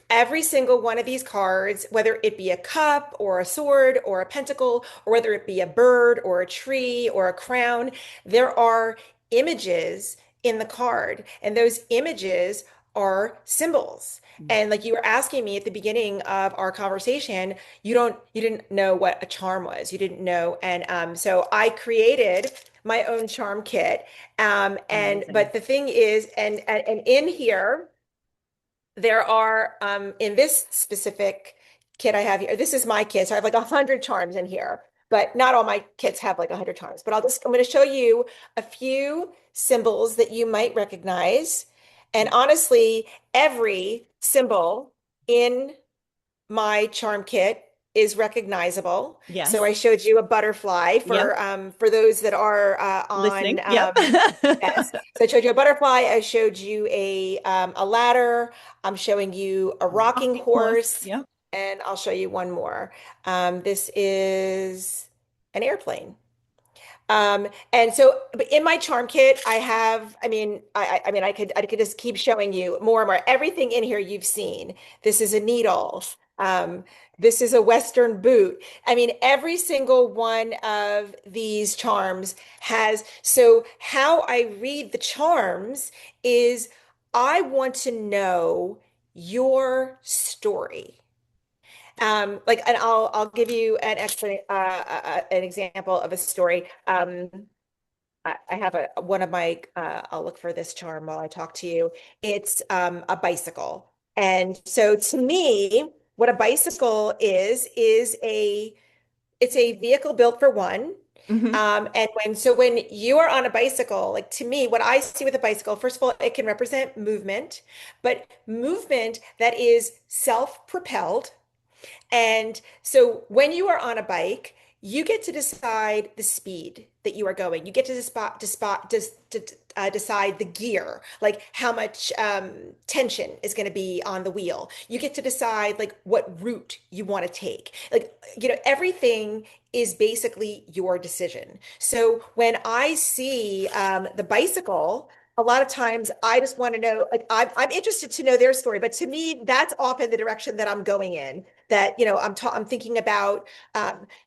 every single one of these cards, whether it be a cup or a sword or a pentacle, or whether it be a bird or a tree or a crown, there are images in the card. And those images are symbols. And like you were asking me at the beginning of our conversation, you didn't know what a charm was. You didn't know. And so I created my own charm kit. Amazing. But the thing is, and in here, there are in this specific kit I have here, this is my kit, so I have like 100 charms in here, but not all my kits have like 100 charms. But I'm going to show you a few symbols that you might recognize. And honestly, every symbol in my charm kit is recognizable. So Yes. I showed you a butterfly Yep. for those that are on Listening. Yep. yes. So I showed you a butterfly. I showed you a ladder. I'm showing you a rocking Rocking horse. horse, Yep. and I'll show you one more. This is an airplane. And so, but in my charm kit, I have, I mean, I could just keep showing you more and more. Everything in here you've seen. This is a needle. Um, this is a Western boot. I mean, every single one of these charms has, so how I read the charms is I want to know your story. And I'll give you an example of a story. I have one of my I'll look for this charm while I talk to you. It's a bicycle. And so to me, what a bicycle is it's a vehicle built for one. Hmm. When you are on a bicycle, like to me, what I see with a bicycle, first of all, it can represent movement, but movement that is self-propelled. And so when you are on a bike, you get to decide the speed that you are going. You get to decide the gear, like how much tension is going to be on the wheel. You get to decide like what route you want to take. Like, everything is basically your decision. So when I see the bicycle, a lot of times I just want to know, like I'm interested to know their story, but to me, that's often the direction that I'm going in. That, I'm thinking about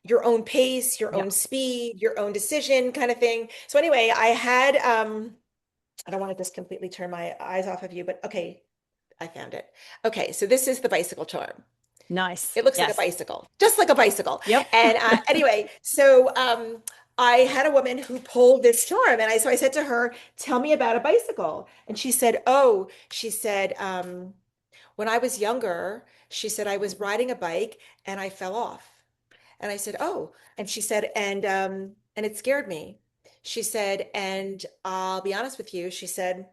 your own pace, your own Yep. speed, your own decision kind of thing. So anyway, I had I don't want to just completely turn my eyes off of you, but okay, I found it. Okay, so this is the bicycle charm. Nice. It looks like a Yes. bicycle, just like a bicycle. Yep. And anyway, so I had a woman who pulled this charm, and I said to her, "Tell me about a bicycle." And she said, "Oh," she said, "when I was younger," she said, "I was riding a bike and I fell off." And I said, "Oh," and she said, and it scared me." She said, "And I'll be honest with you," she said,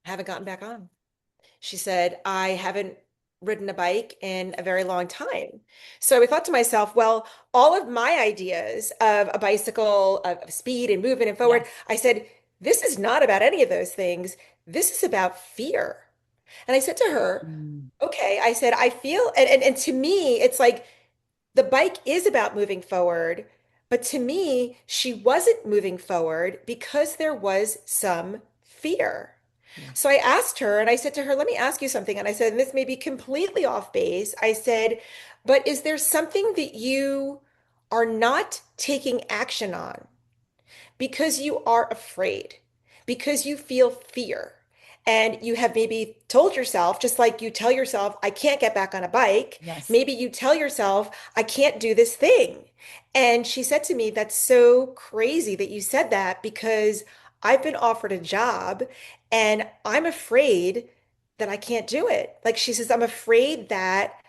"I haven't gotten back on." She said, "I haven't ridden a bike in a very long time." So I thought to myself, well, all of my ideas of a bicycle, of speed and movement and forward, Yes. I said, this is not about any of those things. This is about fear. And I said to her, Mm. okay, I said, I feel, and to me, it's like the bike is about moving forward. But to me, she wasn't moving forward because there was some fear. So Yes. I asked her and I said to her, let me ask you something. And I said, and this may be completely off base. I said, but is there something that you are not taking action on because you are afraid, because you feel fear? And you have maybe told yourself, just like you tell yourself, I can't get back on a bike. Yes. Maybe you tell yourself, I can't do this thing. And she said to me, that's so crazy that you said that because I've been offered a job and I'm afraid that I can't do it. Like she says, I'm afraid that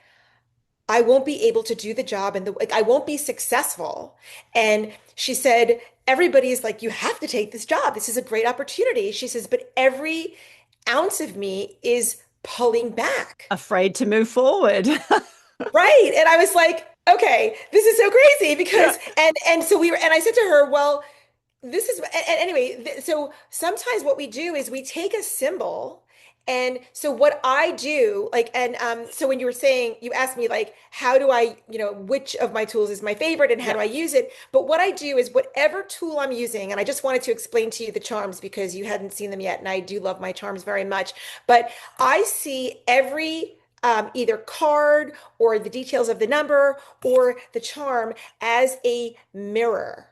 I won't be able to do the job and like I won't be successful. And she said, everybody's like, you have to take this job. This is a great opportunity. She says, but every ounce of me is pulling back. Afraid to move forward. Right. And I was like, okay, this is so crazy Yeah. because and so we were and I said to her, well, this is and anyway, so sometimes what we do is we take a symbol. And so what I do, like, and so when you were saying, you asked me like, how do I, which of my tools is my favorite and how Yeah. do I use it? But what I do is whatever tool I'm using, and I just wanted to explain to you the charms because you hadn't seen them yet, and I do love my charms very much. But I see every either card or the details of the number or the charm as a mirror.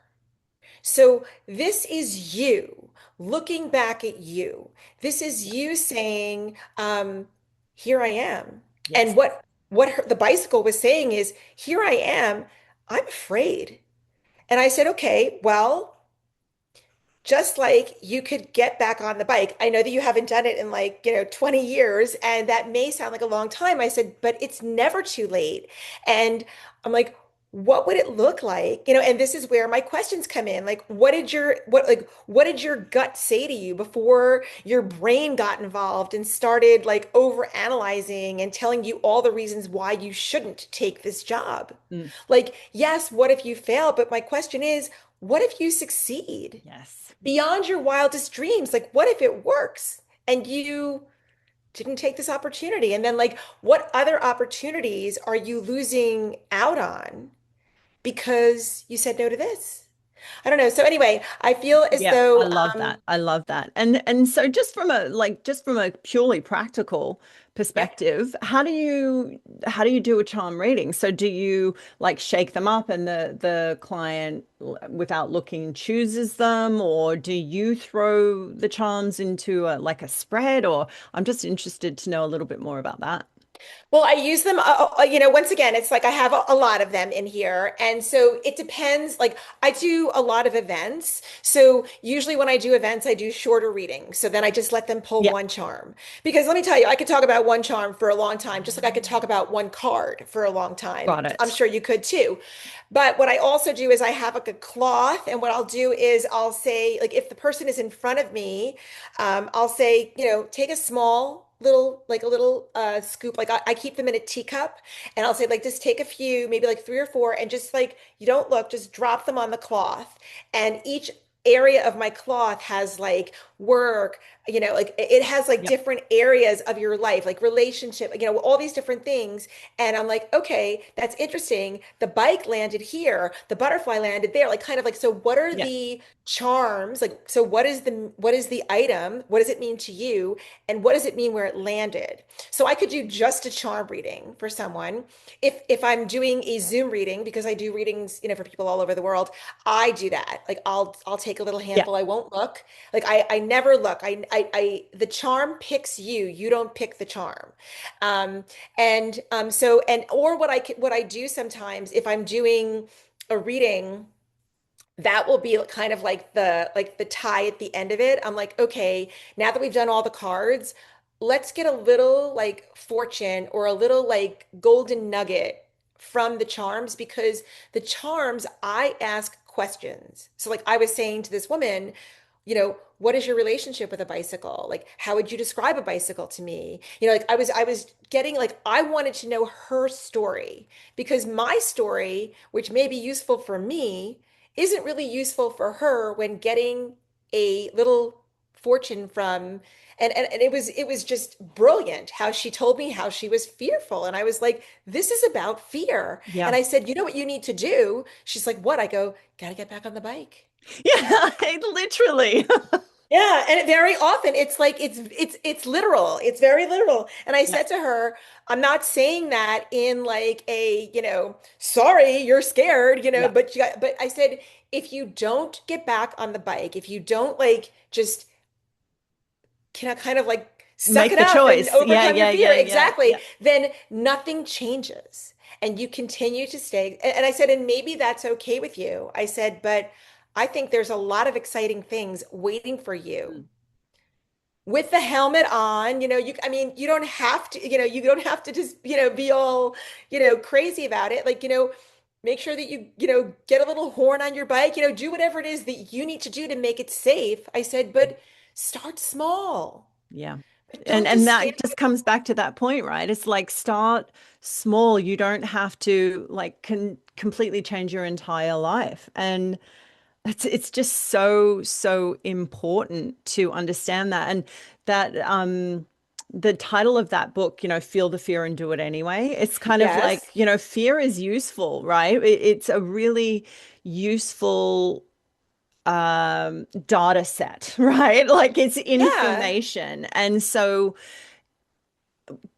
So this is you looking back at you. This is you saying, "Here I am." Yes. And the bicycle was saying is, "Here I am. I'm afraid." And I said, "Okay, well, just like you could get back on the bike. I know that you haven't done it in like, 20 years, and that may sound like a long time." I said, but it's never too late. And I'm like, what would it look like? And this is where my questions come in. Like, what did your gut say to you before your brain got involved and started like over analyzing and telling you all the reasons why you shouldn't take this job? Mm. Like, yes, what if you fail? But my question is, what if you succeed? Yes. Beyond your wildest dreams. Like, what if it works and you didn't take this opportunity? And then, like, what other opportunities are you losing out on because you said no to this? I don't know. So, anyway, I feel as Yeah, I though, love that. I love that. And so just from a purely practical yep. perspective, how do you do a charm reading? So do you like shake them up and the client without looking chooses them, or do you throw the charms into a like a spread? Or I'm just interested to know a little bit more about that. Well, I use them, once again, it's like I have a lot of them in here. And so it depends. Like I do a lot of events. So usually when I do events, I do shorter readings. So then I just let them pull Yeah, one charm. Because let me tell you, I could talk about one charm for a long time, just like I could talk about one card for a long time. got I'm it. sure you could too. But what I also do is I have like a cloth. And what I'll do is I'll say, like, if the person is in front of me, I'll say, take a small little like a little scoop, like I keep them in a teacup, and I'll say like just take a few, maybe like three or four, and just like you don't look, just drop them on the cloth. And each area of my cloth has like work, like it has like Yep. different areas of your life, like relationship, all these different things. And I'm like, okay, that's interesting. The bike landed here, the butterfly landed there, like kind of like, so what are Yeah. the charms? Like, so what is the item? What does it mean to you? And what does it mean where it landed? So I could do just a charm reading for someone. If I'm doing a Zoom reading, because I do readings, for people all over the world, I do that. Like I'll take a little Yeah. handful. I won't look. Like I never look. The charm picks you. You don't pick the charm. And so and or what I do sometimes if I'm doing a reading, that will be kind of like the tie at the end of it. I'm like, okay, now that we've done all the cards, let's get a little like fortune or a little like golden nugget from the charms, because the charms, I ask questions. So like I was saying to this woman, what is your relationship with a bicycle? Like, how would you describe a bicycle to me? Like I was getting like I wanted to know her story, because my story, which may be useful for me, isn't really useful for her when getting a little fortune from. And it was just brilliant how she told me how she was fearful. And I was like, this is about fear. Yeah. And I said, you know what you need to do? She's like, what? I go, gotta get back on the bike. Yeah, literally. Yeah, and very often it's like it's literal. It's very literal. And I Yeah. said to her, I'm not saying that in like sorry, you're scared, Yeah. but I said, if you don't get back on the bike, if you don't like just can I kind of like suck Make it the up and choice. Yeah, overcome your yeah, fear, yeah, yeah, exactly, yeah. then nothing changes. And you continue to stay. And I said, and maybe that's okay with you. I said, but I think there's a lot of exciting things waiting for you Mm. with the helmet on. I mean, you don't have to, just, be all, crazy about it. Like, make sure that you get a little horn on your bike, do whatever it is that you need to do to make it safe. I said, but start small. Yeah. And Don't and just that stand. just comes back to that point, right? It's like start small. You don't have to like completely change your entire life. And it's just so important to understand that. And that the title of that book, Feel the Fear and Do It Anyway. It's kind of like, Yes. fear is useful, right? It's a really useful data set, right? Like it's Yeah. information. And so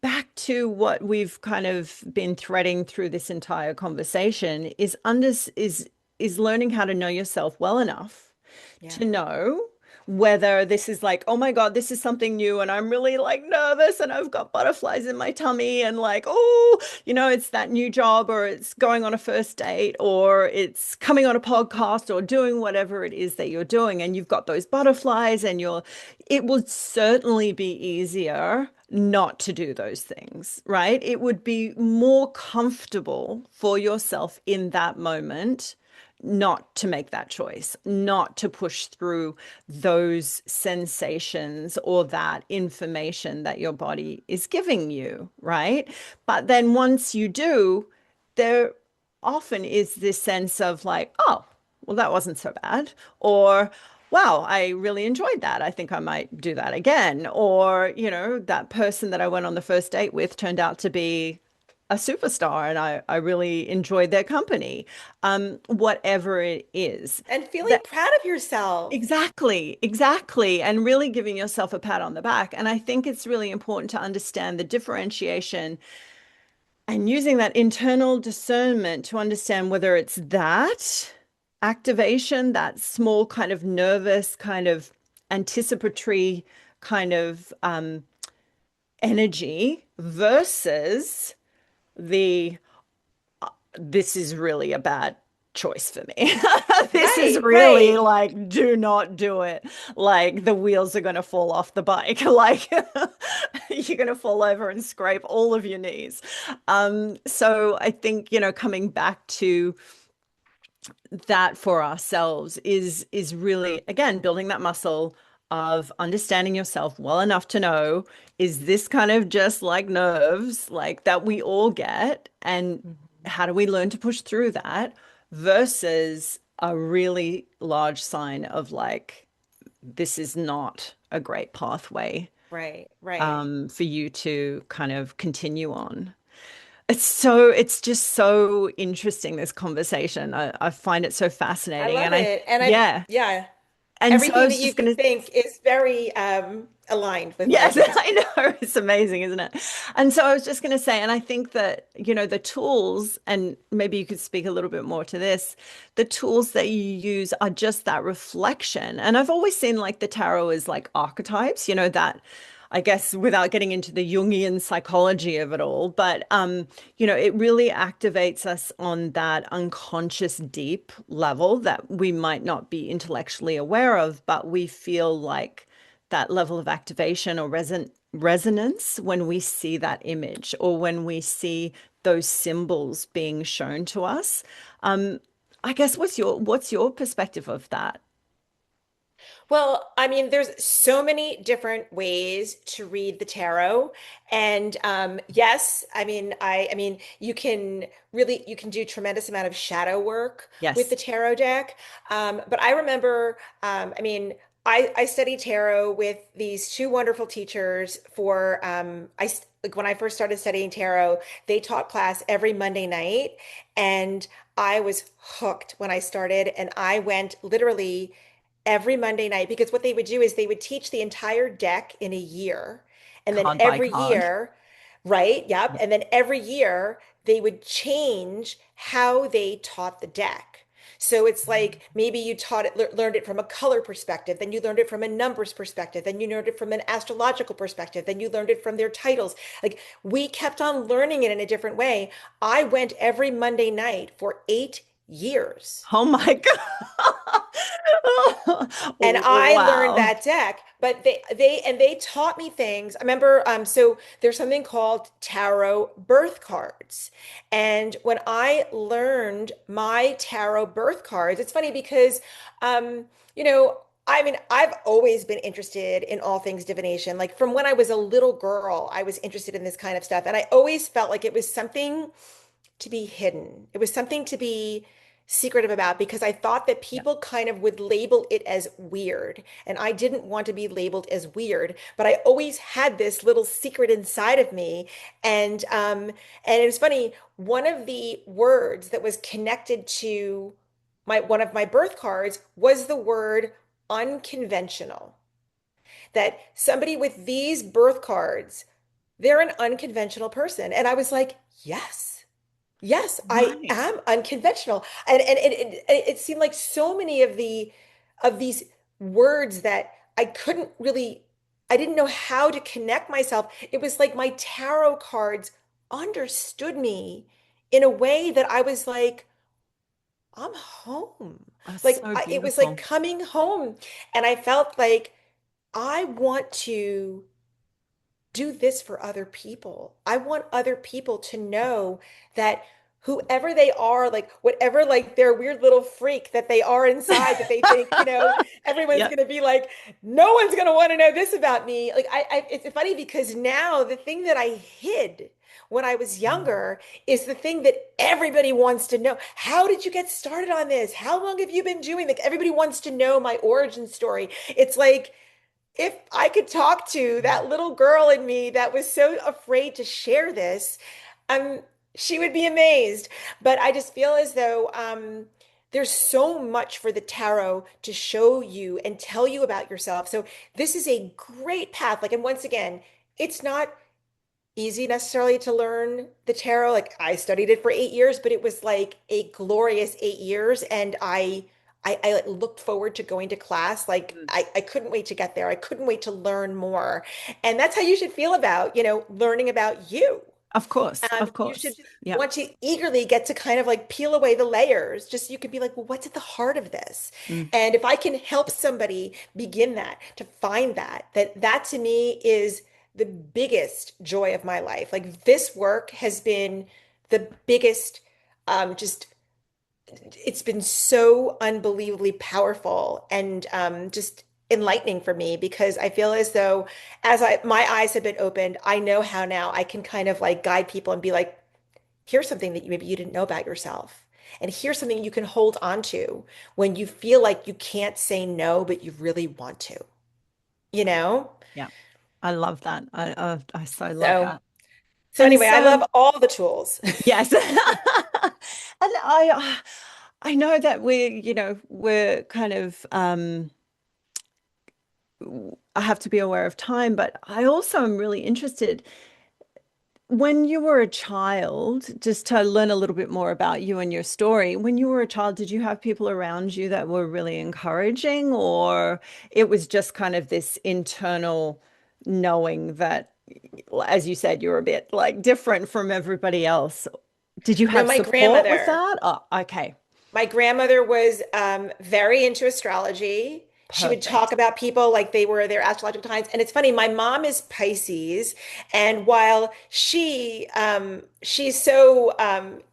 back to what we've kind of been threading through this entire conversation is learning how to know yourself well enough Yeah. to know whether this is like, oh my God, this is something new and I'm really like nervous and I've got butterflies in my tummy and like, oh, it's that new job or it's going on a first date or it's coming on a podcast or doing whatever it is that you're doing and you've got those butterflies and it would certainly be easier not to do those things, right? It would be more comfortable for yourself in that moment not to make that choice, not to push through those sensations or that information that your body is giving you, right? But then once you do, there often is this sense of like, oh, well, that wasn't so bad. Or, wow, I really enjoyed that. I think I might do that again. Or, that person that I went on the first date with turned out to be a superstar and I really enjoyed their company. Whatever it is. And feeling That proud of yourself. exactly. And really giving yourself a pat on the back. And I think it's really important to understand the differentiation and using that internal discernment to understand whether it's that activation, that small kind of nervous, kind of anticipatory kind of energy versus the this is really a bad choice for me. This is Right, really right. like, do not do it. Like the wheels are going to fall off the bike. Like you're going to fall over and scrape all of your knees. So I think, coming back to that for ourselves is really, again, building that muscle of understanding yourself well enough to know, is this kind of just like nerves like that we all get, and Mhm. how do we learn to push through that versus a really large sign of like, this is not a great pathway Right, right. for you to kind of continue on. It's just so interesting, this conversation. I find it so I fascinating. love And it. And yeah. yeah, And so I everything that was you just could going to, think is very aligned with what I yes, think. I know. It's amazing, isn't it? And so I was just going to say, and I think that, the tools, and maybe you could speak a little bit more to this, the tools that you use are just that reflection. And I've always seen like the tarot as like archetypes, that I guess without getting into the Jungian psychology of it all, but it really activates us on that unconscious deep level that we might not be intellectually aware of, but we feel like that level of activation or resonance when we see that image or when we see those symbols being shown to us. Um, I guess what's your perspective of that? Well, I mean, there's so many different ways to read the tarot. And yes, I mean, you can do tremendous amount of shadow work with the Yes, tarot deck. But I remember, I mean, I studied tarot with these two wonderful teachers for like when I first started studying tarot, they taught class every Monday night, and I was hooked when I started, and I went literally every Monday night because what they would do is they would teach the entire deck in a year. And then card by every card. year, right? Yep. Yeah. And then every year they would change how they taught the deck. So it's like maybe you taught it, learned it from a color perspective, then you learned it from a numbers perspective, then you learned it from an astrological perspective, then you learned it from their titles. Like we kept on learning it in a different way. I went every Monday night for 8 years. Oh my God. And I learned Wow. that deck, but they taught me things. I remember so there's something called tarot birth cards. And when I learned my tarot birth cards, it's funny because um, you know, I mean, I've always been interested in all things divination. Like from when I was a little girl, I was interested in this kind of stuff. And I always felt like it was something to be hidden. It was something to be secretive about because I thought that Yeah. people kind of would label it as weird. And I didn't want to be labeled as weird, but I always had this little secret inside of me. And it was funny, one of the words that was connected to my one of my birth cards was the word unconventional. That somebody with these birth cards, they're an unconventional person. And I was like, yes. Yes, I Right. am unconventional. And it seemed like so many of these words that I didn't know how to connect myself. It was like my tarot cards understood me in a way that I was like, I'm home. That's Like so it was like beautiful. coming home. And I felt like I want to do this for other people. I want other people to know that whoever they are, like whatever, like their weird little freak that they are inside, that they think, everyone's Yeah. going to be like, no one's going to want to know this about me. Like, it's funny because now the thing that I hid when I was Mm. younger is the thing that everybody wants to know. How did you get started on this? How long have you been doing? Like, everybody wants to know my origin story. It's like, if I could talk to that little girl in me that was so afraid to share this, um, she would be amazed. But I just feel as though there's so much for the tarot to show you and tell you about yourself. So this is a great path. Like, and once again, it's not easy necessarily to learn the tarot. Like I studied it for 8 years, but it was like a glorious 8 years. And I like, looked forward to going to class. Like Mm. I couldn't wait to get there. I couldn't wait to learn more. And that's how you should feel about, learning about you. Of course. Of You should course. Yeah. want to eagerly get to kind of like peel away the layers, just so you can be like, well, what's at the heart of this? Mm. And if I can help somebody begin that, to find that to me is the biggest joy of my life. Like this work has been the biggest, just it's been so unbelievably powerful and just enlightening for me because I feel as though as my eyes have been opened, I know how now I can kind of like guide people and be like, here's something that maybe you didn't know about yourself. And here's something you can hold on to when you feel like you can't say no, but you really want to, you know? Yeah. I love that. I so love So, that. so And anyway, I so love all the tools. yes. And I know that we're kind of I have to be aware of time, but I also am really interested when you were a child, just to learn a little bit more about you and your story. When you were a child, did you have people around you that were really encouraging, or it was just kind of this internal knowing that, as you said, you're a bit like different from everybody else? Did you No, have my support with grandmother. that? Oh, okay. My grandmother was very into astrology. She would talk Perfect. about people like they were their astrological signs. And it's funny, my mom is Pisces, and while she's so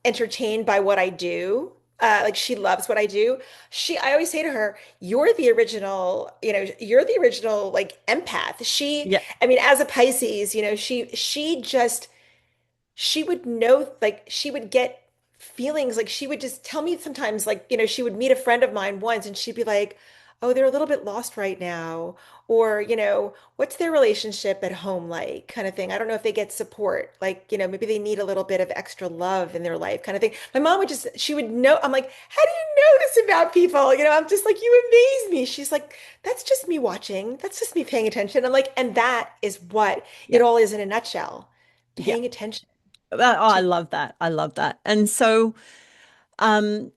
entertained by what I do, like she loves what I do. I always say to her, you're the original like empath. Yeah. I mean, as a Pisces, she would know, like she would get feelings, like she would just tell me sometimes, like, she would meet a friend of mine once and she'd be like, oh, they're a little bit lost right now, or what's their relationship at home like, kind of thing. I don't know if they get support, like, maybe they need a little bit of extra love in their life, kind of thing. My mom would just, she would know. I'm like, how do you know this about people? I'm just like, you amaze me. She's like, that's just me watching, that's just me paying attention. I'm like, and that is what it Yeah. all is in a nutshell, Yeah. paying attention I to. love that. I love that. And so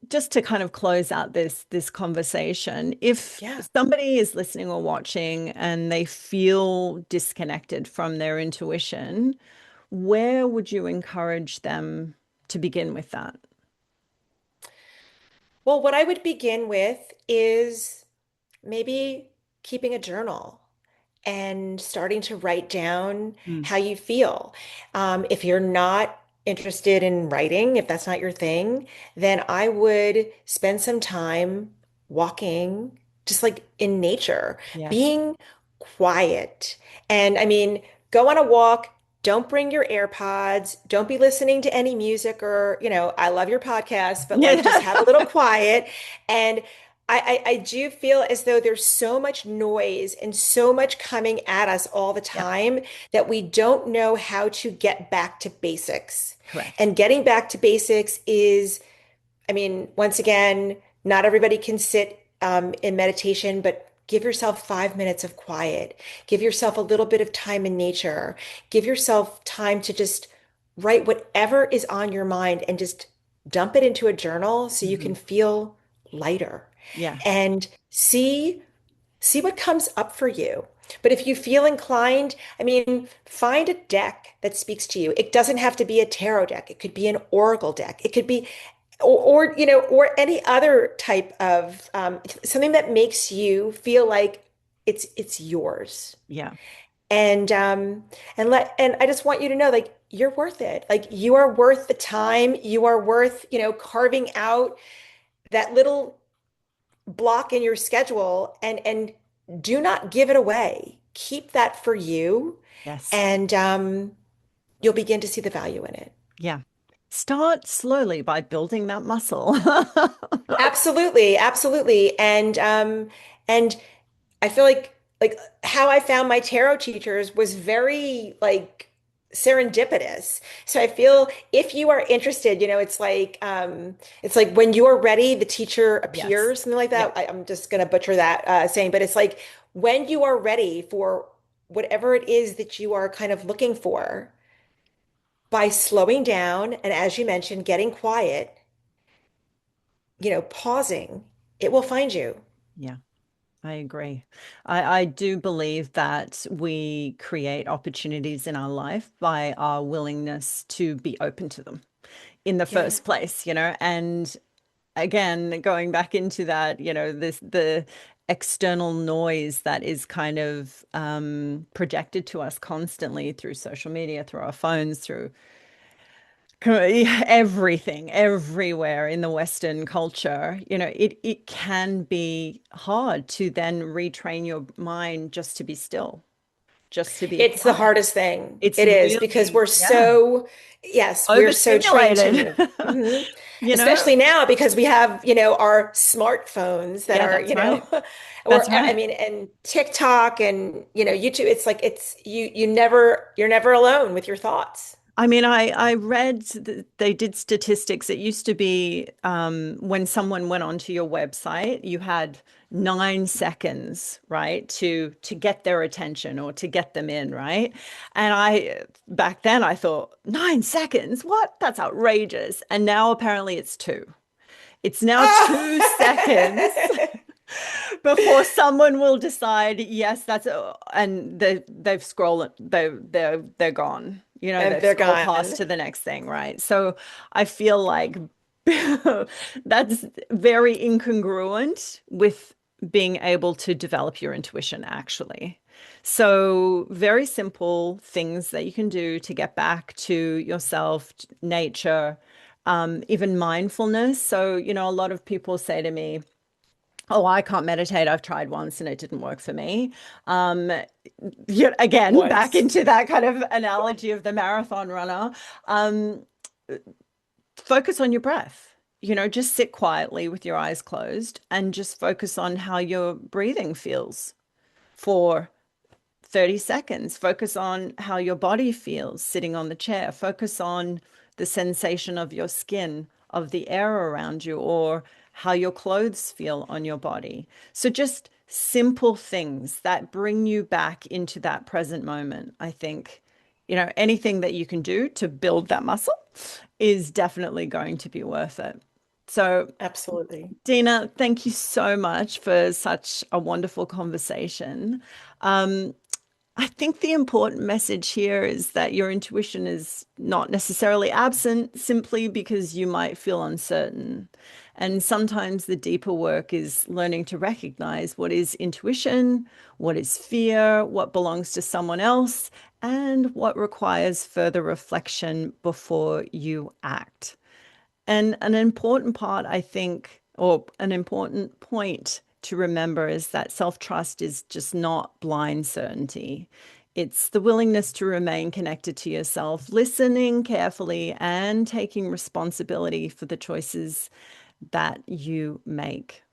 just to kind of close out this conversation, if Yeah. somebody is listening or watching and they feel disconnected from their intuition, where would you encourage them to begin with that? Well, what I would begin with is maybe keeping a journal and starting to write down Mm. how you feel. If you're not interested in writing, if that's not your thing, then I would spend some time walking just like in nature, Yes. being quiet. And I mean, go on a walk. Don't bring your AirPods. Don't be listening to any music or, I love your podcast, but like just have a little Yeah. quiet. And I do feel as though there's so much noise and so much coming at us all the Yep. time that we don't know how to get back to basics. Correct. And getting back to basics is, I mean, once again, not everybody can sit in meditation, but give yourself 5 minutes of quiet. Give yourself a little bit of time in nature. Give yourself time to just write whatever is on your mind and just dump it into a journal so you Hmm. can feel lighter Yeah. and see what comes up for you. But if you feel inclined, I mean, find a deck that speaks to you. It doesn't have to be a tarot deck. It could be an oracle deck. It could be, or any other type of something that makes you feel like it's yours. Yeah. And I just want you to know, like, you're worth it. Like, you are worth the time. You are worth, carving out that little block in your schedule and do not give it away. Keep that for you, Yes. and you'll begin to see the value in it. Yeah. Start slowly by building that muscle. Absolutely, absolutely. And I feel like how I found my tarot teachers was very like serendipitous. So I feel if you are interested, it's like when you're ready, the teacher Yes. appears, something like Yeah. that. I'm just gonna butcher that saying, but it's like when you are ready for whatever it is that you are kind of looking for, by slowing down and as you mentioned, getting quiet, pausing, it will find you. Yeah. I agree. I do believe that we create opportunities in our life by our willingness to be open to them in the Yeah. first place, and again, going back into that, the external noise that is kind of projected to us constantly through social media, through our phones, through everything, everywhere in the Western culture, it can be hard to then retrain your mind just to be still, just to be It's the quiet. hardest thing. It's It is because really, we're yeah, so, yes, we're so trained to overstimulated. move. Mhm. You know? Especially now because we have, our smartphones that Yeah, are, that's right. or That's I right. mean, and TikTok and, YouTube. It's like you're never alone with your thoughts. I mean, I read that they did statistics. It used to be when someone went onto your website, you had 9 seconds, right, to get their attention or to get them in, right? And back then I thought, 9 seconds? What? That's outrageous. And now apparently it's two. It's now 2 seconds before someone will decide, yes, and they've scrolled, they're gone. And They've they're scrolled past gone. to the next thing, right? So I feel like that's very incongruent with being able to develop your intuition, actually. So very simple things that you can do to get back to yourself, nature, even mindfulness. So, a lot of people say to me, oh, I can't meditate. I've tried once and it didn't work for me. Um, Yet again, back Once. into that kind of analogy of the marathon runner. Um, Focus on your breath. Just sit quietly with your eyes closed and just focus on how your breathing feels for 30 seconds. Focus on how your body feels sitting on the chair. Focus on the sensation of your skin, of the air around you, or how your clothes feel on your body. So just simple things that bring you back into that present moment. I think, anything that you can do to build that muscle is definitely going to be worth it. So, Absolutely. Dina, thank you so much for such a wonderful conversation. Um, I think the important message here is that your intuition is not necessarily absent simply because you might feel uncertain. And sometimes the deeper work is learning to recognize what is intuition, what is fear, what belongs to someone else, and what requires further reflection before you act. And an important part, I think, or an important point to remember is that self-trust is just not blind certainty. It's the willingness to remain connected to yourself, listening carefully and taking responsibility for the choices that you make.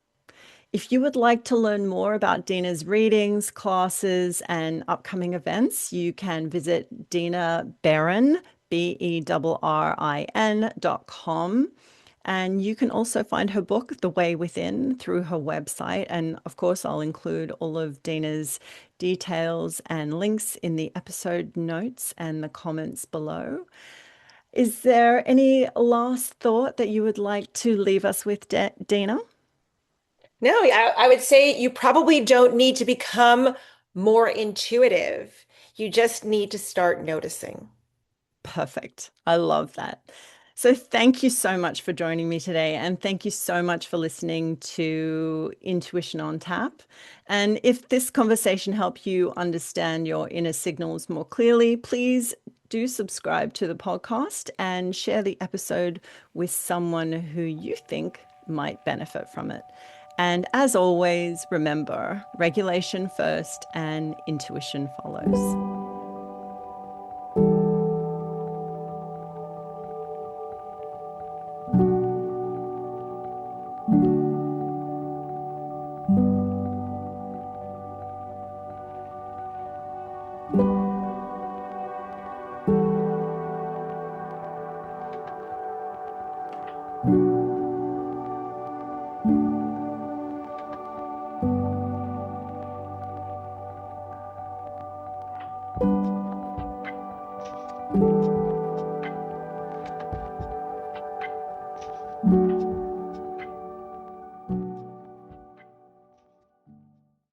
If you would like to learn more about Dina's readings, classes, and upcoming events, you can visit Dina Berrin, BERRIN.com. And you can also find her book, The Way Within, through her website. And of course, I'll include all of Dina's details and links in the episode notes and the comments below. Is there any last thought that you would like to leave us with, Dina? No, I would say you probably don't need to become more intuitive. You just need to start noticing. Perfect. I love that. So thank you so much for joining me today. And thank you so much for listening to Intuition on Tap. And if this conversation helped you understand your inner signals more clearly, please do subscribe to the podcast and share the episode with someone who you think might benefit from it. And as always, remember, regulation first and intuition follows.